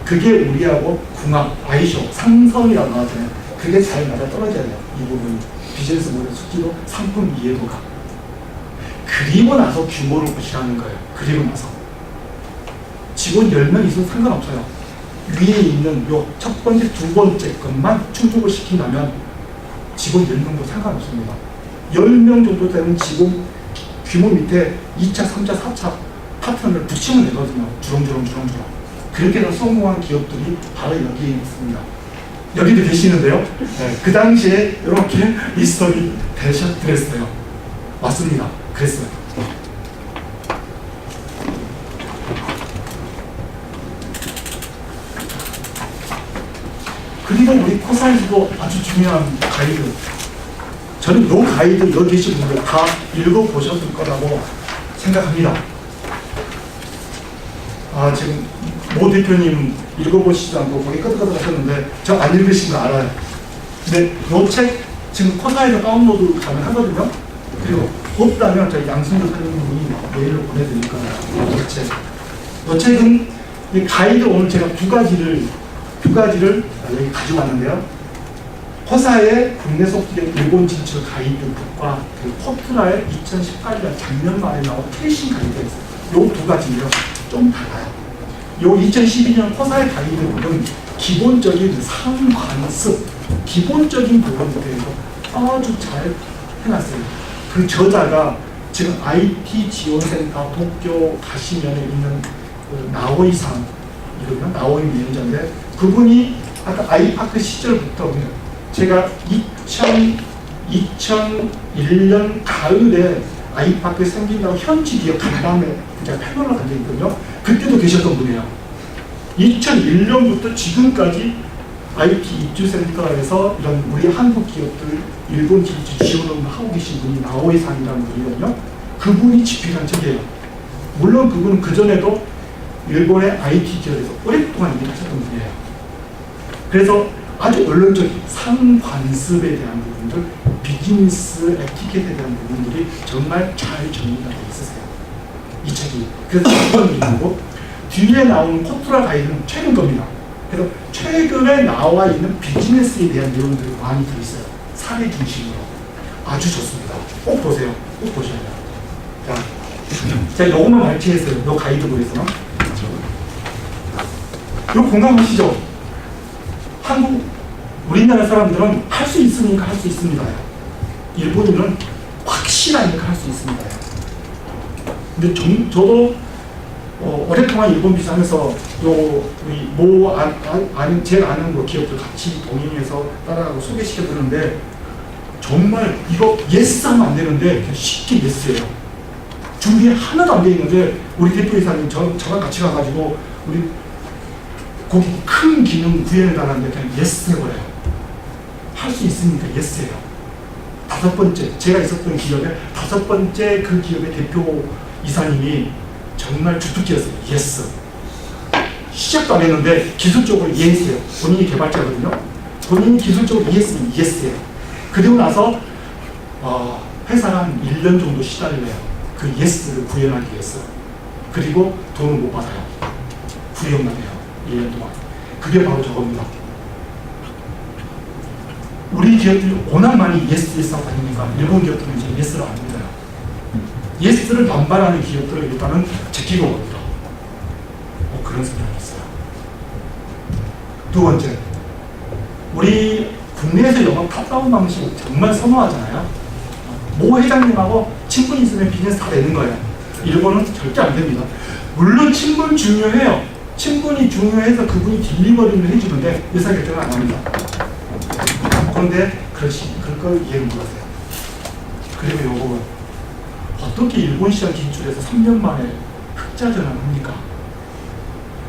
그게 우리하고 궁합, 아이쇼, 상성이라고 하잖아요. 그게 잘 맞아떨어져야 돼요. 이 부분이. 비즈니스 모델 숙지도 상품 이해도가. 그리고 나서 규모를 보시라는 거예요. 그리고 나서. 직원 10명 있어도 상관없어요. 위에 있는 요 첫 번째, 두 번째 것만 충족을 시킨다면 직원 10명도 상관없습니다. 10명 정도 되는 직원 규모 밑에 2차, 3차, 4차 파트너를 붙이면 되거든요. 주렁주렁. 그렇게 해서 성공한 기업들이 바로 여기에 있습니다. 여기도 계시는데요. 네, 그 당시에 이렇게 리스트업이 되셨어요. 맞습니다. 그랬어요. 그리고 우리 코사이즈도 아주 중요한 가이드. 저는 이 가이드 여기 계신 분들 다 읽어보셨을 거라고 생각합니다. 지금 모 대표님 읽어보시지도 않고 거기 끄덕끄덕 하셨는데 저 안 읽으신 거 알아요. 근데 이 책 지금 코사에서 다운로드 가능하거든요. 그리고 없다면 저희 양승조 선생님이 메일로 보내드릴 거예요. 이 책은 이 가이드 오늘 제가 두 가지를 여기 가져왔는데요. 허사의 국내 속기의 일본 진출 가이드북과 그 코트라의 2018년 작년 말에 나온 최신 가이드가 있어요. 이 두 가지요. 좀 달라요. 요 2012년 허사의 가이드북은 기본적인 상관습, 기본적인 부분에 대해서 아주 잘 해놨어요. 그 저자가 지금 IT 지원센터 도쿄 가시면에 있는 그 나오이상, 이거는 나오이 위원장인데 그분이 아까 아이파크 시절부터 제가 2001년 가을에 아이파크 생긴다고 현지 기업 간담회 제가 패널을 간 적이 있거든요. 그때도 계셨던 분이에요. 2001년부터 지금까지 IT 입주센터에서 이런 우리 한국 기업들 일본 기업들 지원을 하고 계신 분이 나오이상이라는 분이거든요. 그분이 집필한 책이에요. 물론 그분은 그전에도 일본의 IT 기업에서 오랫동안 일하셨던 분이에요. 그래서 아주 원론적인 상관습에 대한 부분들, 비즈니스 에티켓에 대한 부분들이 정말 잘 정리가 되어 있으세요. 이 책이. 그래서 이번 이유고 뒤에 나오는 코트라 가이드는 최근 겁니다. 그래서 최근에 나와 있는 비즈니스에 대한 내용들이 많이 들어있어요. 사례 중심으로. 아주 좋습니다. 꼭 보세요. 꼭 보셔야 돼요. 자, 제가 요것만 발췌했어요. 요 가이드북에서는. 요 공감하시죠? 우리나라 사람들은 할 수 있으니까 할 수 있습니다. 일본인은 확실하니까 할 수 있습니다. 근데 저도 오랫동안 일본 비자 하면서 제가 아는 뭐 기업들 같이 동행해서 따라가고 소개시켜 드렸는데 정말 이거 예스 하면 안 되는데 그냥 쉽게 예스예요. 준비 하나도 안 돼 있는데 우리 대표이사님 저랑 같이 가가지고 우리 거기 큰 기능 구현해 달라는데 그냥 예스 해버려요. 할 수 있으니까 예스예요. 다섯 번째, 제가 있었던 기업의 다섯 번째 그 기업의 대표 이사님이 정말 주특기였어요. 예스. 시작도 안 했는데 기술적으로 예스예요. 본인이 개발자거든요. 본인이 기술적으로 이해했으면 예스예요. 그리고 나서 회사가 한 1년 정도 시달려요. 그 예스를 구현하기 위해서. 그리고 돈을 못 받아요. 구현만 해요. 1년 동안. 그게 바로 저겁니다. 우리 기업들이 워낙 많이 예스 하고 다니니까 일본 기업들은 이제 예스를 안 믿어요. 예스를 반발하는 기업들을 일단은 제끼고 옵니다. 그런 생각이 있어요. 두 번째, 우리 국내에서 영업 탑다운 방식 정말 선호하잖아요. 모 회장님하고 친분이 있으면 비즈니스 다 되는 거예요. 일본은 절대 안 됩니다. 물론 친분 중요해요. 친분이 중요해서 그분이 딜리버리를 해주는데 의사결정을 안 합니다. 그런데 그걸 이해를 못하세요. 그리고 요거 어떻게 일본 시장 진출해서 3년 만에 흑자 전환합니까?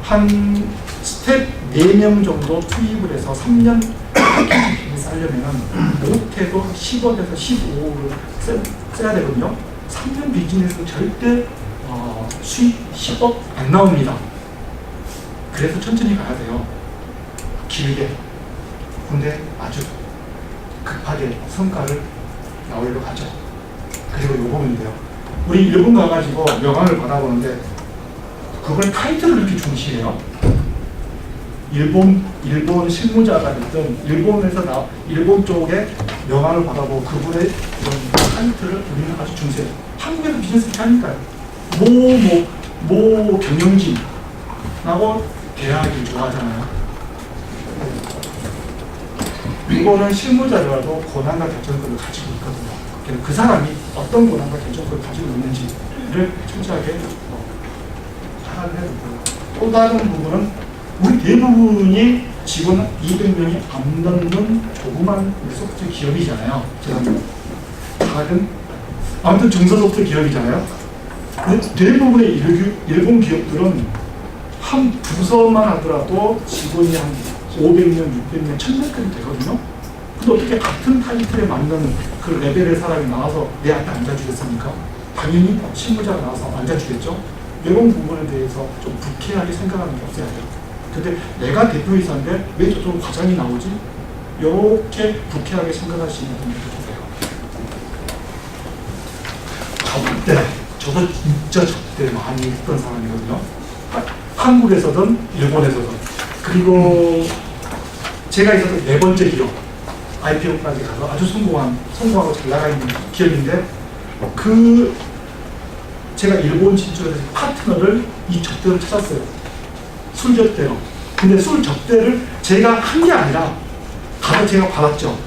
한 스텝 4명 정도 투입을 해서 3년 패키지 비즈니스 하려면 못해도 10억에서 15억을 써야 되거든요. 3년 비즈니스는 절대 수익 10억 안 나옵니다. 그래서 천천히 가야 돼요. 길게. 근데 아주 급하게 성과를 나오려고 하죠. 그리고 요 부분인데요. 우리 일본 가가지고 명함을 받아보는데 그걸 타이틀을 이렇게 중시해요. 일본 실무자가 됐든 일본 쪽에 명함을 받아보고 그분의 이런 타이틀을 우리는 아주 중시해요. 한국에서 비즈니스 이렇게 하니까요. 모 경영진하고 대화하기 좋아하잖아요. 일본은 실무자라도 권한과 결정권을 가지고 있거든요. 그 사람이 어떤 권한과 결정권을 가지고 있는지를 철저하게 파악을 해야 되고요. 또 다른 부분은 우리 대부분이 직원 200명이 안 넘는 조그만 소프트 기업이잖아요. 작은 아무튼 중소소프트 기업이잖아요. 대부분의 일본 기업들은 한 부서만 하더라도 직원이 한 500명, 600명, 1000명까지 되거든요. 근데 어떻게 같은 타이틀에 맞는 그 레벨의 사람이 나와서 내 앞에 앉아주겠습니까? 당연히 실무자가 나와서 앉아주겠죠? 이런 부분에 대해서 좀 불쾌하게 생각하는 게 없어야 돼요. 근데 내가 대표이사인데 왜 저쪽 과장이 나오지? 이렇게 불쾌하게 생각하시는 분들이 계세요. 접대, 저도 진짜 접대 많이 했던 사람이거든요. 한국에서든 일본에서든. 그리고 제가 있었던 네 번째 기업, IPO까지 가서 아주 성공하고 잘 나가 있는 기업인데, 제가 일본 진출해서 파트너를 이 접대로 찾았어요. 술 접대로. 근데 술 접대를 제가 한 게 아니라 가서 제가 받았죠.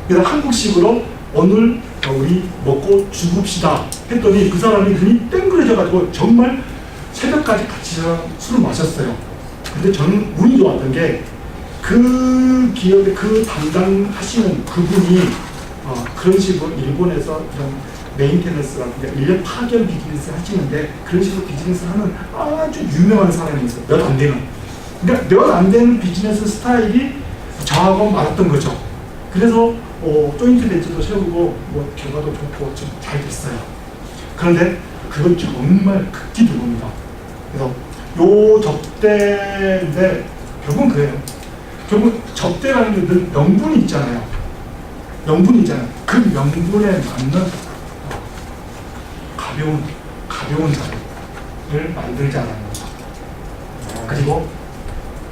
그래서 한국식으로 오늘 우리 먹고 죽읍시다 했더니 그 사람이 눈이 땡그레져가지고 정말 새벽까지 같이 술을 마셨어요. 근데 저는 운이 좋았던 게 그 기업에 그 담당하시는 그분이 그런 식으로 일본에서 이런 메인테너스라든가 인력 파견 비즈니스 하시는데 그런 식으로 비즈니스 하는 아주 유명한 사람이 있어요. 몇 안 되는. 그러니까 몇 안 되는 비즈니스 스타일이 저하고 맞았던 거죠. 그래서 조인트 벤처도 세우고 뭐 결과도 좋고 좀 잘 됐어요. 그런데 그건 정말 극히 드뭅니다. 그래서 요 접대인데 결국은 그래요. 결국 접대라는 게 늘 명분이 있잖아요. 명분이 있잖아요. 그 명분에 맞는 가벼운 자리를 만들자는 거죠. 그리고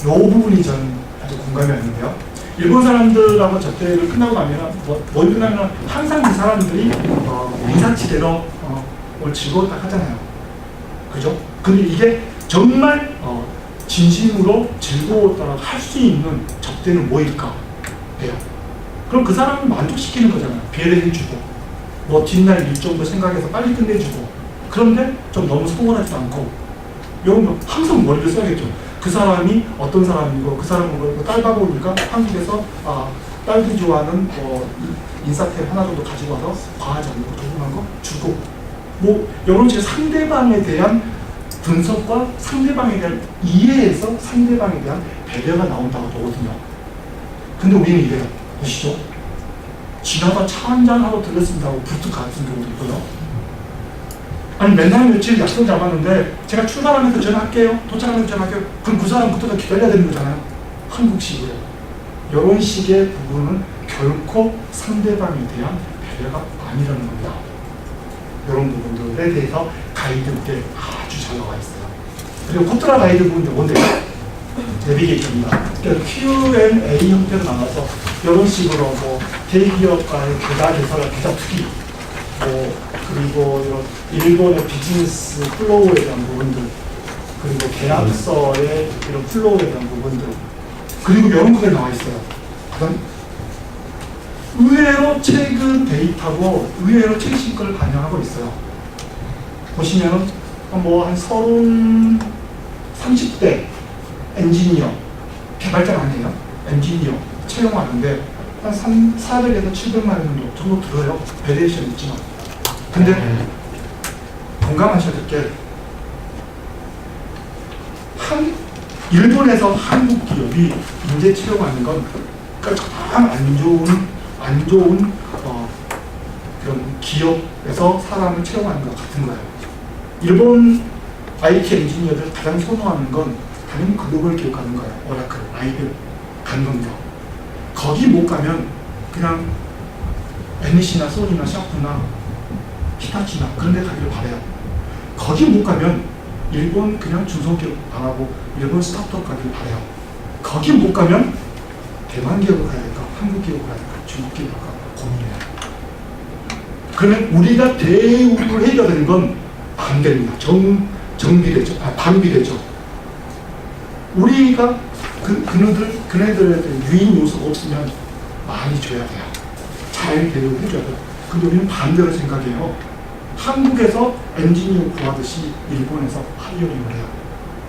이 부분이 저는 아주 공감이 왔는데요. 일본 사람들하고 접대를 끝나고 나면 뭐 끝나면 항상 그 사람들이 인사치대로 오늘 즐거웠다 하잖아요. 그죠? 근데 이게 정말 진심으로 즐거웠다고 할 수 있는 접대는 뭐일까 해요. 그럼 그 사람을 만족시키는 거잖아요. 배려해주고 뭐 뒷날 일정도 생각해서 빨리 끝내주고. 그런데 좀 너무 서운하지도 않고 이런 거 항상 머리를 써야겠죠. 그 사람이 어떤 사람이고 그 사람은 뭐 딸바보니까 한국에서 딸기 좋아하는 인사템 하나 정도 가지고 와서 과하지 않고 조그만 거 주고 뭐 이런 식의 상대방에 대한 분석과 상대방에 대한 이해에서 상대방에 대한 배려가 나온다고 보거든요. 근데 우리는 이래요. 보시죠. 지나가 차 한잔하고 들렸습니다 하고 불뚝 같은 경우도 있고요. 아니 맨날 며칠 약속 잡았는데 제가 출발하면서 전화할게요. 도착하면서 전화할게요. 그럼 그 사람부터 더 기다려야 되는 거잖아요. 한국식으로. 이런 식의 부분은 결코 상대방에 대한 배려가 아니라는 겁니다. 이런 부분들에 대해서 가이드북에 아주 잘 나와 있어요. 그리고 코트라 가이드북은 뭔데요? 내비게이션입니다. 그러니까 Q&A 형태로 나와서 이런 식으로 뭐 대기업과의 계좌 개설과 계좌 투기, 그리고 이런 일본의 비즈니스 플로우에 대한 부분들, 그리고 계약서의 이런 플로우에 대한 부분들, 그리고 이런 것들이 나와 있어요. 그다음 의외로 최근 데이터고 의외로 최신 걸 반영하고 있어요. 보시면은 한 30대 엔지니어, 개발자가 아니에요. 엔지니어 채용하는데 한 400에서 700만 원 정도 들어요. 베리에이션 있지만. 근데 공감하셔야 될 게 일본에서 한국 기업이 인재 채용하는 건 가장 안 좋은 그런 기업에서 사람을 채용하는 것 같은 거예요. 일본 IT 엔지니어들 가장 선호하는 건 당연히 글로벌 기업 가는 거예요. 오라클, 아이들 가는 겁니다. 거기 못 가면 그냥 NEC나 소니나 샤프나 히타치나 그런 데 가기를 바래요. 거기 못 가면 일본 그냥 중소기업 나가고 일본 스타트업 가기를 바래요. 거기 못 가면 대만 기업을 가야 될까, 한국 기업을 가야 될까, 중국 기업을 가야 될까 고민해요. 그러면 우리가 대우를 해줘야 되는 건 안 됩니다. 정비례죠. 반비례죠. 우리가 그네들에 대한 유인 요소가 없으면 많이 줘야 돼요. 잘 대우를 해줘야 돼요. 근데 우리는 반대로 생각해요. 한국에서 엔지니어 구하듯이 일본에서 하이어링을 해요.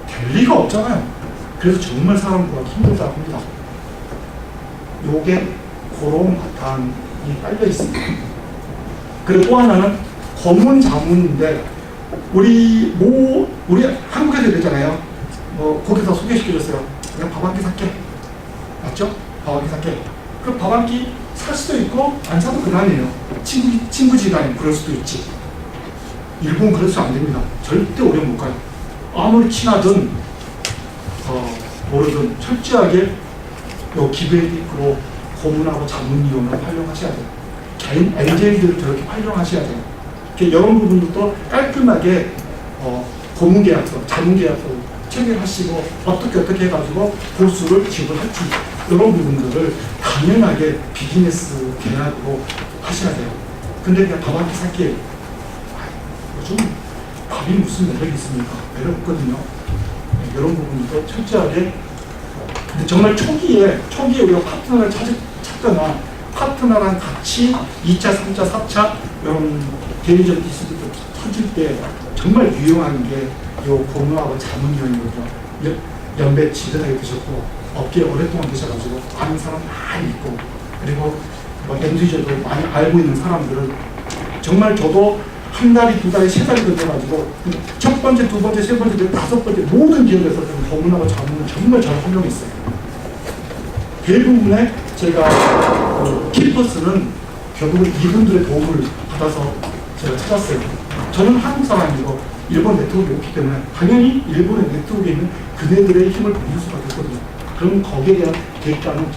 될 리가 없잖아요. 그래서 정말 사람 구하기 힘들다고 합니다. 요게 그런 바탕이 깔려 있습니다. 그리고 또 하나는 고문자문인데 우리 한국에서 이랬잖아요. 거기서 소개시켜줬어요. 그냥 밥 한 끼 살게. 맞죠? 밥 한 끼 살게. 그 밥 한 끼 살 수도 있고 안 사도 그만이에요. 친구지간에 그럴 수도 있지. 일본 그래서 안 됩니다. 절대 오래 못 가요. 아무리 친하든 모르든 철저하게 요 기브앤테이크로 고문하고 자문위원을 활용하셔야 돼요. 개인 엔젤들을 저렇게 활용하셔야 돼요. 이런 부분도 깔끔하게 고문계약서, 자문계약서 체결하시고 어떻게 해가지고 보수를 지불할지 이런 부분들을 당연하게 비즈니스 계약으로 하셔야 돼요. 근데 그냥 밥 한 끼 살게 요즘 밥이 무슨 매력이 있습니까? 매력 없거든요. 네, 이런 부분도 철저하게 근데 정말 초기에 우리가 파트너를 찾거나 파트너랑 같이 2차, 3차, 4차 이런 대리점 디스트리뷰터 터질 때 정말 유용한 게 이 고문하고 자문위원이거든요. 연배 지대하게 드셨고 업계에 오랫동안 계셔가지고 아는 사람 많이 있고 그리고 엔주저도 많이 알고 있는 사람들은 정말 저도 한 달이 두 달이 세 달이 돼가지고 첫 번째, 두 번째, 세 번째, 다섯 번째 모든 기업에서 고문하고 자문을 정말 잘 활용했어요. 대부분의 제가 키퍼스는 결국은 이분들의 도움을 받아서 제가 찾았어요. 저는 한국 사람이고 일본 네트워크가 없기 때문에 당연히 일본의 네트워크에 있는 그네들의 힘을 빌릴 수밖에 없거든요. 그럼 거기에 대한 대가는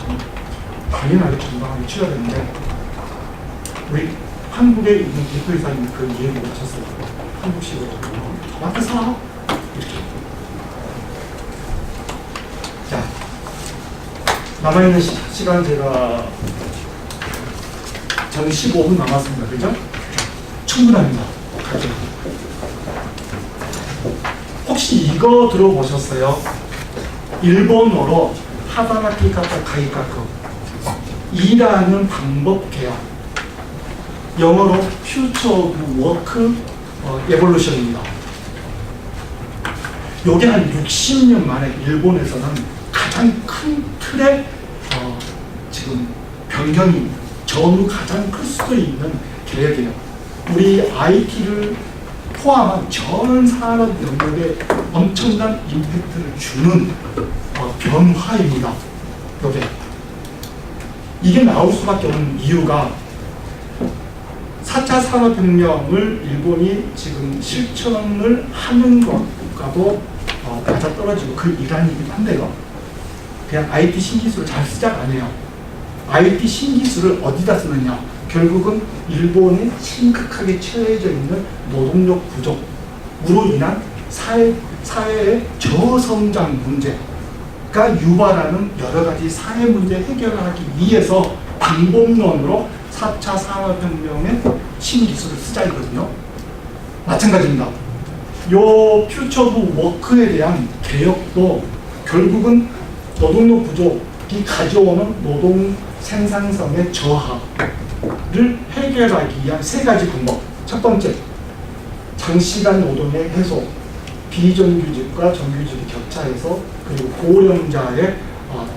당연하게 정당하게 치러야 되는데 우리 한국에 있는 대표이사님이 그 이해를 하셨어요. 한국식으로 저한테 사 이렇게. 자, 남아있는 시간 저는 15분 남았습니다. 그죠? 충분합니다. 가죠. 혹시 이거 들어보셨어요? 일본어로 하다나키 카타 가이카쿠 일하는 방법 개혁, 영어로 퓨처 오브 워크 에볼루션입니다. 요게 한 60년 만에 일본에서는 가장 큰 틀의 지금 변경이 전후 가장 클 수도 있는 계획이에요. 우리 IT를 포함한 전 산업 영역에 엄청난 임팩트를 주는 변화입니다. 이게 나올 수밖에 없는 이유가 4차 산업혁명을 일본이 지금 실천을 하는 것과도 맞아떨어지고 그 일환이긴 한데요. 그냥 IT 신기술을 잘 쓰자가 아니에요. IT 신기술을 어디다 쓰느냐. 결국은 일본에 심각하게 처해져 있는 노동력 부족으로 인한 사회의 저성장 문제가 유발하는 여러 가지 사회 문제 해결을 하기 위해서 방법론으로 4차 산업혁명의 신기술을 쓰자 이거든요. 마찬가지입니다. 요 퓨처 오브 워크에 대한 개혁도 결국은 노동력 부족이 가져오는 노동 생산성의 저하를 해결하기 위한 세 가지 방법. 첫 번째, 장시간 노동의 해소, 비정규직과 정규직의 격차에서 그리고 고령자의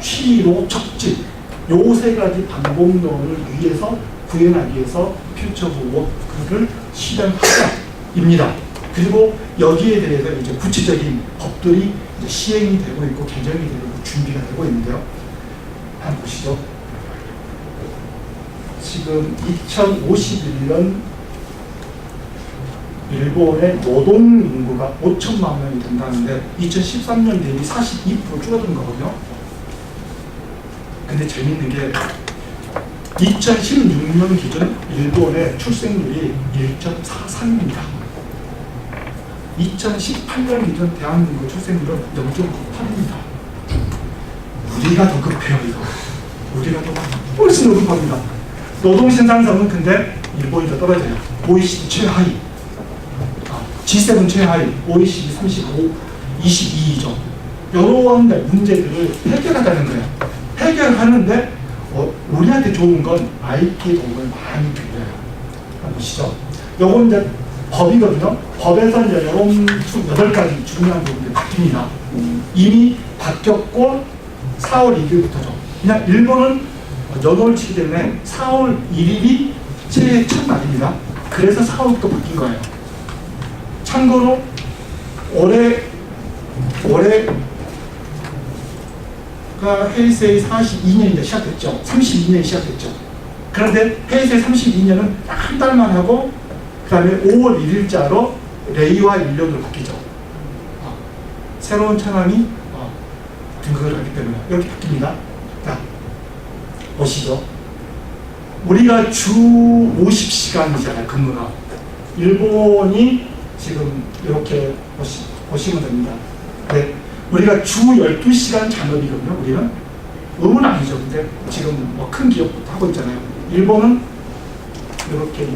취로 척진, 요 세 가지 방법론을 위해서 구현하기 위해서 퓨처 오브 워크를 실현하자입니다. 그리고 여기에 대해서 이제 구체적인 법들이 이제 시행이 되고 있고 개정이 되고 준비가 되고 있는데요. 한번 보시죠. 지금 2051년 일본의 노동 인구가 5천만 명이 된다는데 2013년 대비 42% 줄어든 거거든요. 근데 재밌는 게 2016년 기준 일본의 출생률이 1.43입니다. 2018년 기준 대한민국 출생률은 0.98입니다. 우리가 더 급해요, 이거. 우리가 더 훨씬 더 급합니다. 노동 생산성은 근데 일본이 더 떨어져요. OECD 최하위, G7 최하위, OECD 35, 22죠. 이러한 문제들을 해결하자는 거예요. 해결하는데 우리한테 좋은 건 IT 도움을 많이 빌려요. 한번 보시죠. 요건 이제 법이거든요. 법에서 이제 이런 8가지 중요한 부분들이 바뀝니다. 이미 바뀌었고 4월 1일부터죠. 그냥 일본은 연호를 치기 때문에 4월 1일이 새해 첫 날입니다. 그래서 4월부터 바뀐 거예요. 참고로 올해 해외 42년이 이제 시작됐죠. 32년이 시작됐죠. 그런데 해외 32년은 딱 한 달만 하고 그 다음에 5월 1일자로 레이와 1년으로 바뀌죠. 새로운 천황이 등극을 하기 때문에 이렇게 바뀝니다. 자, 보시죠. 우리가 주 50시간이잖아요, 근무가. 일본이 지금 이렇게 보시면 됩니다. 네, 우리가 주 12시간 잔업이거든요, 우리는. 음은 아니죠. 근데 지금 뭐 큰 기업부터 하고 있잖아요. 일본은 이렇게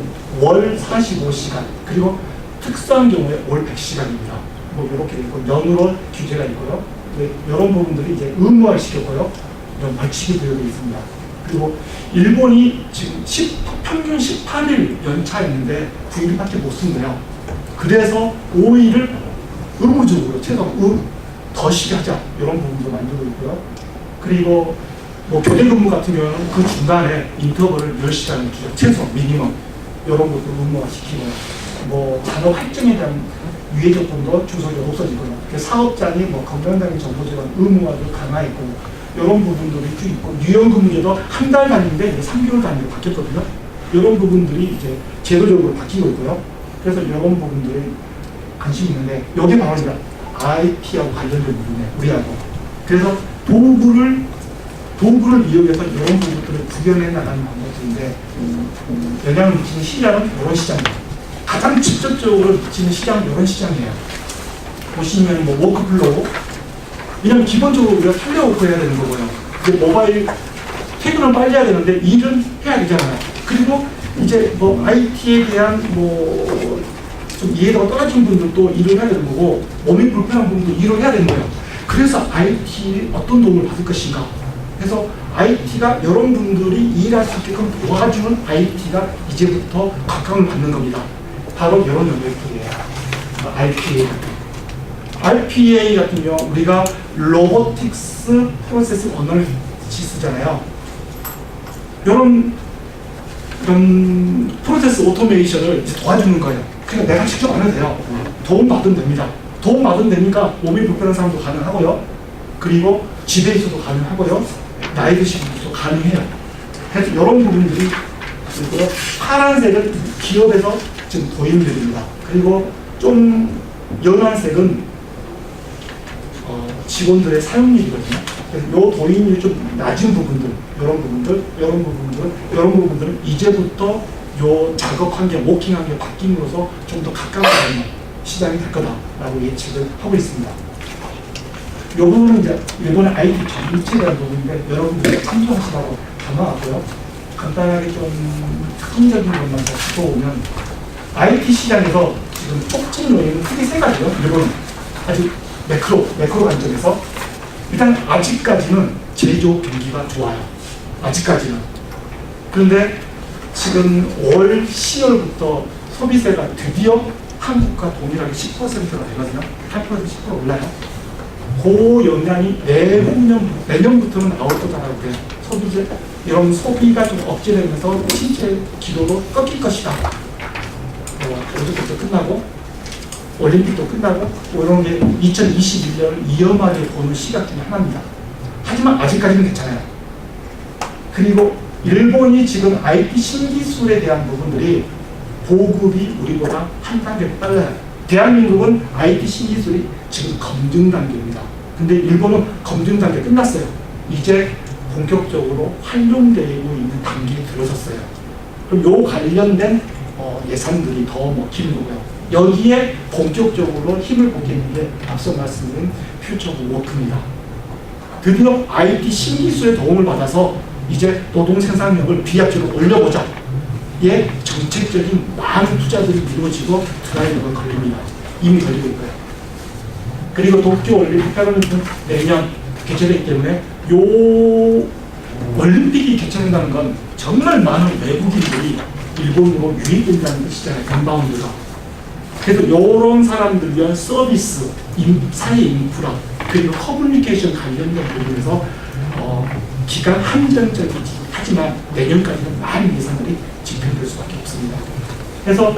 월 45시간, 그리고 특수한 경우에 월 100시간입니다. 뭐 이렇게 있고, 연으로 규제가 있고요. 이런 부분들이 이제 의무화 시켰고요. 이런 벌칙이 되어 있습니다. 그리고 일본이 지금 평균 18일 연차였는데 9일밖에 못 쓴대요. 그래서 5일을 의무적으로 최소 더 쉬게 하자, 이런 부분도 만들고 있고요. 그리고 뭐 교대 근무 같은 경우는 그 중간에 인터벌을 10시간을 주죠. 최소 미니멈 이런 것도 의무화 시키고, 뭐 산업 활동에 대한 유예 조건도 중소기업 없어지고요. 사업장이 뭐 건강장애 정보제도 의무화를 강화했고, 이런 부분들이 쭉 있고, 유연근무제도 한 달간인데 3개월 단위로 바뀌었거든요. 이런 부분들이 이제 제도적으로 바뀌고 있고요. 그래서 이런 부분들이 관심이 있는데, 여기 바로 이제 IT하고 관련된 부분이에요, 우리하고. 그래서 도구를 이용해서 이런 부분들을 구현해 나가는 방법인데, 영향을 미치는 시장은 이런 시장입니다. 가장 직접적으로 미치는 시장은 이런 시장이에요. 보시면 뭐 워크플로우, 왜냐면 기본적으로 우리가 살려오고 해야 되는 거고요. 모바일 퇴근을 빨리 해야 되는데 일은 해야 되잖아요. 그리고 이제 뭐 IT에 대한 뭐 좀 이해도가 떨어진 분들도 일을 해야 되는 거고, 몸이 불편한 분들도 일을 해야 되는 거예요. 그래서 IT에 어떤 도움을 받을 것인가. 그래서 IT가 이런 분들이 일할 수 있게끔 도와주는 IT가 이제부터 각광을 받는 겁니다. 바로 이런 영역들이에요. RPA 같은 경우 우리가 로보틱스 프로세스 언어를 쓰잖아요. 이런 프로세스 오토메이션을 이제 도와주는 거예요. 그러니까 내가 직접 안 해도 돼요. 도움 받으면 됩니다. 도움 받으면 되니까 몸이 불편한 사람도 가능하고요. 그리고 집에 있어도 가능하고요. 나이 드신 분도 가능해요. 그래서 이런 부분들이 있고요. 파란색은 기업에서 지금 도입됩니다. 그리고 좀 연한 색은 직원들의 사용률이거든요. 그래서 이 도입률이 좀 낮은 부분들, 이런 부분들은 이제부터 이 작업 환경, 워킹 환경 바뀜으로써 좀 더 가까워지는 시장이 될 거다라고 예측을 하고 있습니다. 이 부분은 이제 일본의 IT 전체라는 부분인데, 여러분들이 참조하시라고 담아왔고요. 간단하게 좀 특징적인 것만 더 짚어보면, IT 시장에서 지금 뽑힌 요인은 크게 세 가지요. 일본은 아주 매크로 관점에서 일단 아직까지는 제조업 경기가 좋아요. 아직까지는. 그런데 지금 올 10월부터 소비세가 드디어 한국과 동일하게 10%가 되거든요. 8% 10% 올라요. 그 영향이 내년부터는 나올 거다라고 해요. 소비재 이런 소비가 좀 억제되면서 신체 기도도 꺾일 것이다. 올림픽도 끝나고 올림픽도 끝나고 이런 게 2021년을 위험하게 보는 시각 중에 하나입니다. 하지만 아직까지는 괜찮아요. 그리고 일본이 지금 IT 신기술에 대한 부분들이 보급이 우리보다 한 단계 빨라요. 대한민국은 IT 신기술이 지금 검증 단계입니다. 근데 일본은 검증 단계 끝났어요. 이제 본격적으로 활용되고 있는 단계에 들어섰어요. 그럼 요 관련된 예산들이 더 먹히는 거고요. 여기에 본격적으로 힘을 보이는 게 앞서 말씀드린 퓨처 워크입니다. 드디어 IT 신기술의 도움을 받아서 이제 노동 생산력을 비약적으로 올려보자. 예, 정책적인 많은 투자들이 이루어지고 드라이브가 걸립니다. 이미 걸리고 있고요. 그리고 도쿄 올림픽 패럴림픽은 내년 개최되기 때문에 요 올림픽이 개최된다는 건 정말 많은 외국인들이 일본으로 유입된다는 뜻이잖아요. 인바운드가. 그래서 이런 사람들 위한 서비스, 사회 인프라, 그리고 커뮤니케이션 관련된 부분에서 기간 한정적이지 하지만 내년까지는 많은 예산들이 집행될 수밖에 없습니다. 그래서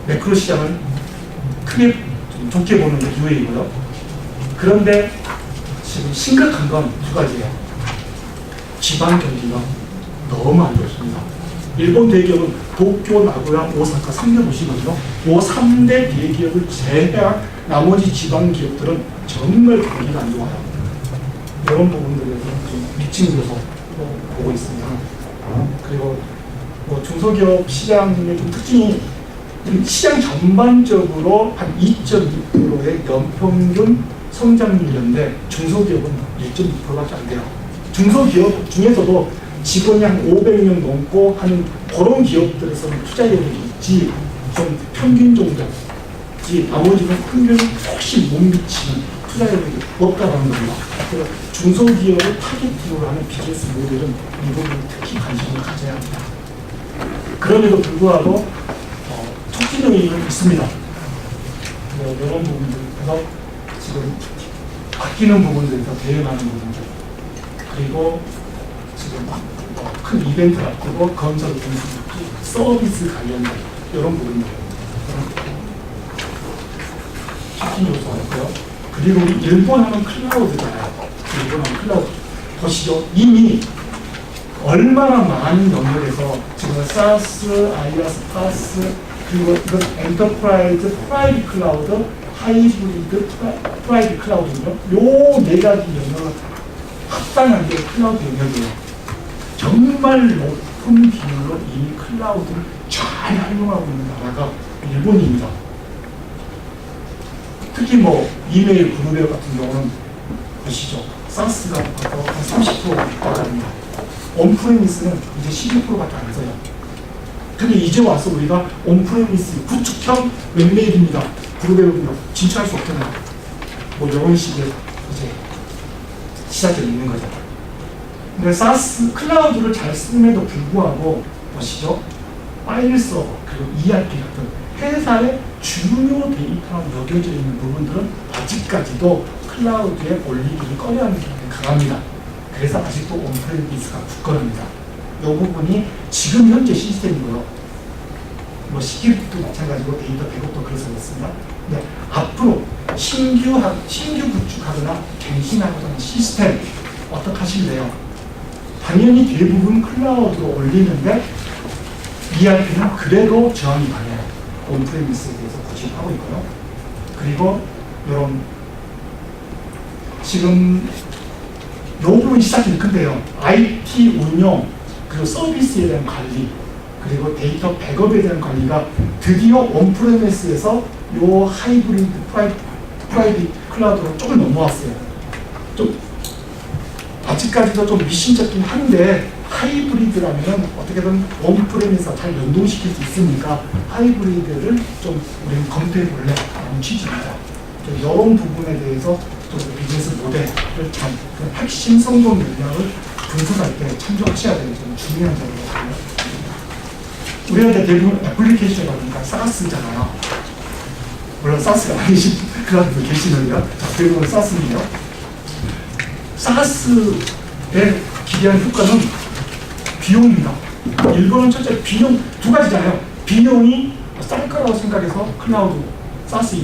매크로 시장은 크게 좀 좋게 보는 게 유해이고요. 그런데 지금 심각한 건 두 가지예요. 지방 경기가 너무 안 좋습니다. 일본 대기업은 도쿄, 나고야, 오사카 3대 도시거든요. 이 3대 대기업을 제외한 나머지 지방 기업들은 정말 경기가 안 좋아요. 이런 부분들에서 좀 미친듯이 보고 있습니다. 그리고 뭐 중소기업 시장의 좀 특징이 시장 전반적으로 한 2.2%의 연평균 성장률인데 중소기업은 1.2%밖에 안 돼요. 중소기업 중에서도 직원이 한 500명 넘고 하는 그런 기업들에서는 투자력이 있지 좀 평균 정도지 나머지는 평균 혹시 못 미치는 투자력이 없다라는 겁니다. 그래서 중소기업을 타겟팅으로 하는 비즈니스 모델은 이 부분에 특히 관심을 가져야 합니다. 그럼에도 불구하고 촉진력이 있습니다. 이런 부분들에서 지금 바뀌는 부분들에서 대응하는 부분들 그리고 지금 큰 이벤트 앞두고 건설 분수기 서비스 관련된 이런 부분들 촉진 요소였고요. 그리고 우리 일본 하면 클라우드잖아요. 일본 하면 클라우드 보시죠. 이미 얼마나 많은 영역에서 지금 사스, 아이아스, 파스 그리고 이건 엔터프라이즈, 프라이빗 클라우드, 하이브리드, 프라이빗 클라우드인데요. 요 네 가지 영역을 합당한 게 클라우드 영역이에요. 정말 높은 비율로 이미 클라우드를 잘 활용하고 있는 나라가 일본입니다. 특히 뭐 이메일 그룹웨어 같은 경우는 보시죠. 사스가 한 30%가 있다랍니다. 온프레미스는 이제 12%밖에 안 써요. 근데 이제 와서 우리가 온프레미스 구축형 웹메일입니다. 그룹웨어입니다. 진출할 수 없잖아요. 뭐 이런 식의 이제 시작이 있는 거죠. 근데 사스 클라우드를 잘 쓰임에도 불구하고 보시죠. 파일 서버 그리고 ERP 같은 회사의 중요 데이터로 여겨져 있는 부분들은 아직까지도 클라우드에 올리기를 꺼려하는 게 강합니다. 그래서 아직도 온프레미스가 굳건합니다. 이 부분이 지금 현재 시스템이고요. 뭐 시큐리티도 마찬가지고 데이터 백업도 그래서 그렇습니다. 네, 앞으로 신규 구축하거나 갱신하거나 시스템 어떻게 하실래요? 당연히 대부분 클라우드로 올리는데 ERP는 그래도 저항이 강해요. 온프레미스에 대해서 고집하고 있고요. 그리고 이런 지금 이 부분이 시작이 큰데요. IT 운영 그리고 서비스에 대한 관리 그리고 데이터 백업에 대한 관리가 드디어 온프레미스에서 요 하이브리드 프라이빗 클라우드로 조금 넘어왔어요. 좀 아직까지도 좀 미심쩍긴 한데 하이브리드라면 어떻게든 온프레미스와 잘 연동시킬 수 있으니까 하이브리드를 좀 우리는 검토해 볼래 라는 취지입니다. 이런 부분에 대해서 또 비즈니스 모델을 참 핵심 성공 역량을 분석할 때 참조하셔야 되는 좀 중요한 점이거든요. 우리한테 대부분 애플리케이션 그러니까 사스잖아요. 물론 사스가 아니신 그런 분 계시는데요. 대부분 사스인데요. 사스의 기대한 효과는 비용입니다. 일본은 첫째 비용 두 가지잖아요. 비용이 쌀 거라고 생각해서 클라우드 사스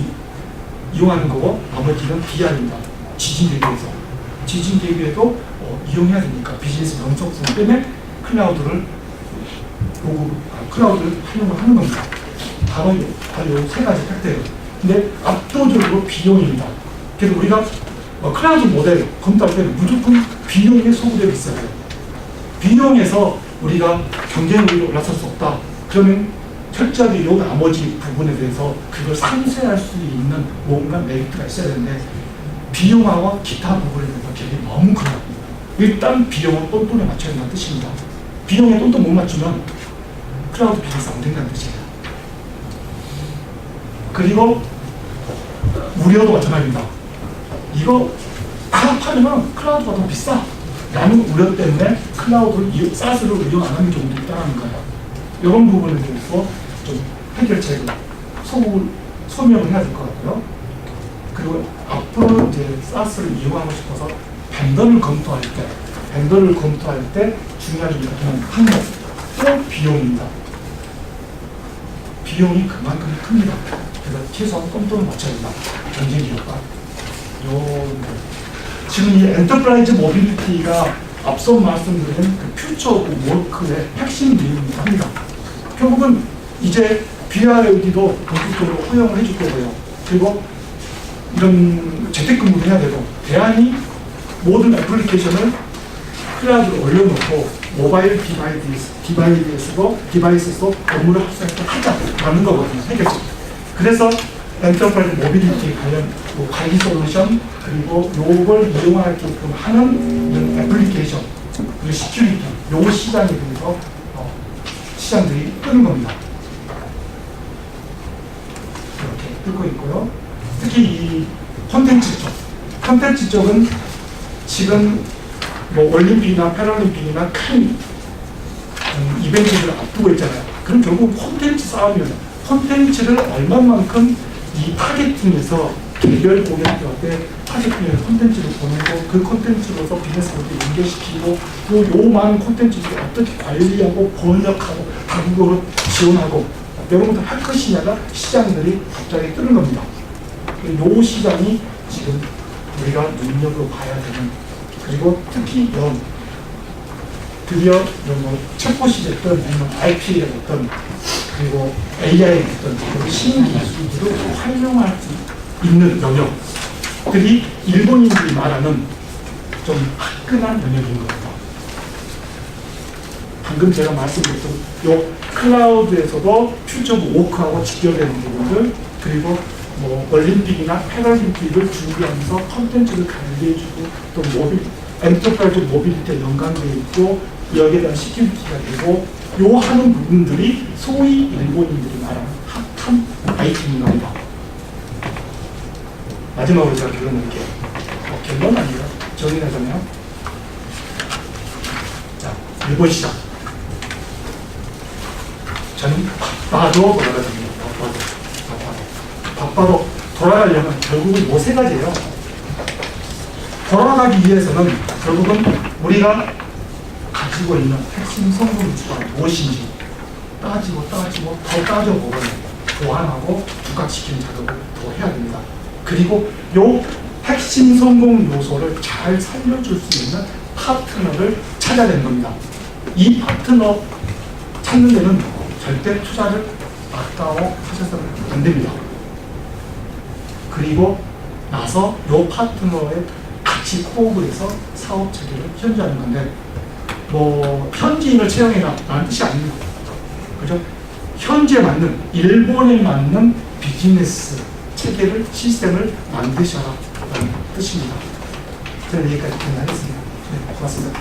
이용하는 거고 나머지는 BR입니다. 지진 대비해서 지진 대비해도 이용해야 되니까 비즈니스 명성성 때문에 클라우드를 활용을 하는 겁니다. 바로 이 세 가지 팩트예요. 근데 압도적으로 비용입니다. 그래서 우리가 클라우드 모델 검토할 때는 무조건 비용에 소구되어 있어야 돼요. 비용에서 우리가 경쟁력이 올라설 수 없다. 그러면 철저하게 이 나머지 부분에 대해서 그걸 상쇄할 수 있는 뭔가 메리트가 있어야 되는데 비용하고 기타 부분에 대해서 갭이 너무 커요. 일단 비용은 똔똔에 맞춰야 된다는 뜻입니다. 비용에 똔똔 못 맞추면 클라우드 비즈니스 안 된다는 뜻이에요. 그리고 무료도 마찬가지입니다. 이거 사업하려면 클라우드가 더 비싸 라는 우려 때문에 사스를 이용 안 하는 경우도 있다는 거예요. 이런 부분에 대해서 좀 해결책을 소명을 해야 될 것 같고요. 그리고 앞으로 이제 사스를 이용하고 싶어서 벤더를 검토할 때 중요하게 여기는 항목 또 비용입니다. 비용이 그만큼 큽니다. 그래서 최소한 똔똔을 맞춰야 된다. 경쟁 기업과 지금 이 엔터프라이즈 모빌리티가 앞서 말씀드린 그 퓨처 오브 워크의 핵심 내용입니다. 합니다. 결국은 이제 BYOD도 본격적으로 허용을 해줄 거고요. 그리고 이런 재택근무를 해야 되고, 대안이 모든 애플리케이션을 클라우드에 올려놓고 모바일 디바이스에서도 업무를 할 수 있게 하자라는 거거든요. 해결책. 그래서 엔터프라이즈 모빌리티 관련 관리 솔루션, 그리고 요걸 이용하게끔 하는 이런 애플리케이션, 그리고 시큐리티, 요 시장에 대해서 시장들이 뜨는 겁니다. 이렇게 뜨고 있고요. 특히 이 콘텐츠 쪽은 지금 뭐 올림픽이나 패럴림픽이나 큰 이벤트들을 앞두고 있잖아요. 그럼 결국 콘텐츠 싸움이에요. 콘텐츠를 얼마만큼 이 타겟팅에서 개별 고객들한테 타겟팅에서 콘텐츠를 보내고, 그 콘텐츠로서 비즈니스 모델 연결시키고, 또 요 많은 콘텐츠를 어떻게 관리하고 번역하고 한국어로 지원하고 이런 것들 할 것이냐가 시장들이 갑자기 뜨는 겁니다. 요 시장이 지금 우리가 눈여겨봐야 되는, 그리고 특히 드디어 뭐 챗봇이 됐든 아니면 IP가 됐든 그리고 AI가 됐든 신기술들을 활용할 수 있는 영역들이 일본인들이 말하는 좀 화끈한 영역인 겁니다. 방금 제가 말씀드렸던 요 클라우드에서도 퓨처 워크하고 직결되는 부분들, 그리고 뭐 올림픽이나 패럴림픽을 준비하면서 컨텐츠를 관리해주고, 또 엔터프라이즈 모빌리티에 연관되어 있고, 여기에 대한 시큐리티가 되고, 요 하는 부분들이 소위 일본인들이 말하는 핫한 아이템인 겁니다. 마지막으로 제가 결론 낼게요. 결론 아니에요. 정리하자면, 자, 일본 시장. 저는 바빠도 돌아가집니다. 바빠도 돌아가려면 결국은 요 세 가지예요. 돌아가기 위해서는 결국은 우리가 가지고 있는 핵심 성분 유추가 무엇인지 따지고 더 따져보고 보완하고 부각시키는 작업을 더 해야 됩니다. 그리고 요 핵심 성공 요소를 잘 살려줄 수 있는 파트너를 찾아야 되는 겁니다. 이 파트너 찾는 데는 절대 투자를 아까워하셔서는 안 됩니다. 그리고 나서 요 파트너의 같이 호흡을 해서 사업 체계를 현지하는 건데, 뭐 현지인을 채용해라라는 뜻이 아닙니다. 그죠? 현지에 맞는, 일본에 맞는 비즈니스 체계를, 시스템을 만드셔라라는 뜻입니다. 저는 여기까지 진행하겠습니다. 네, 고맙습니다.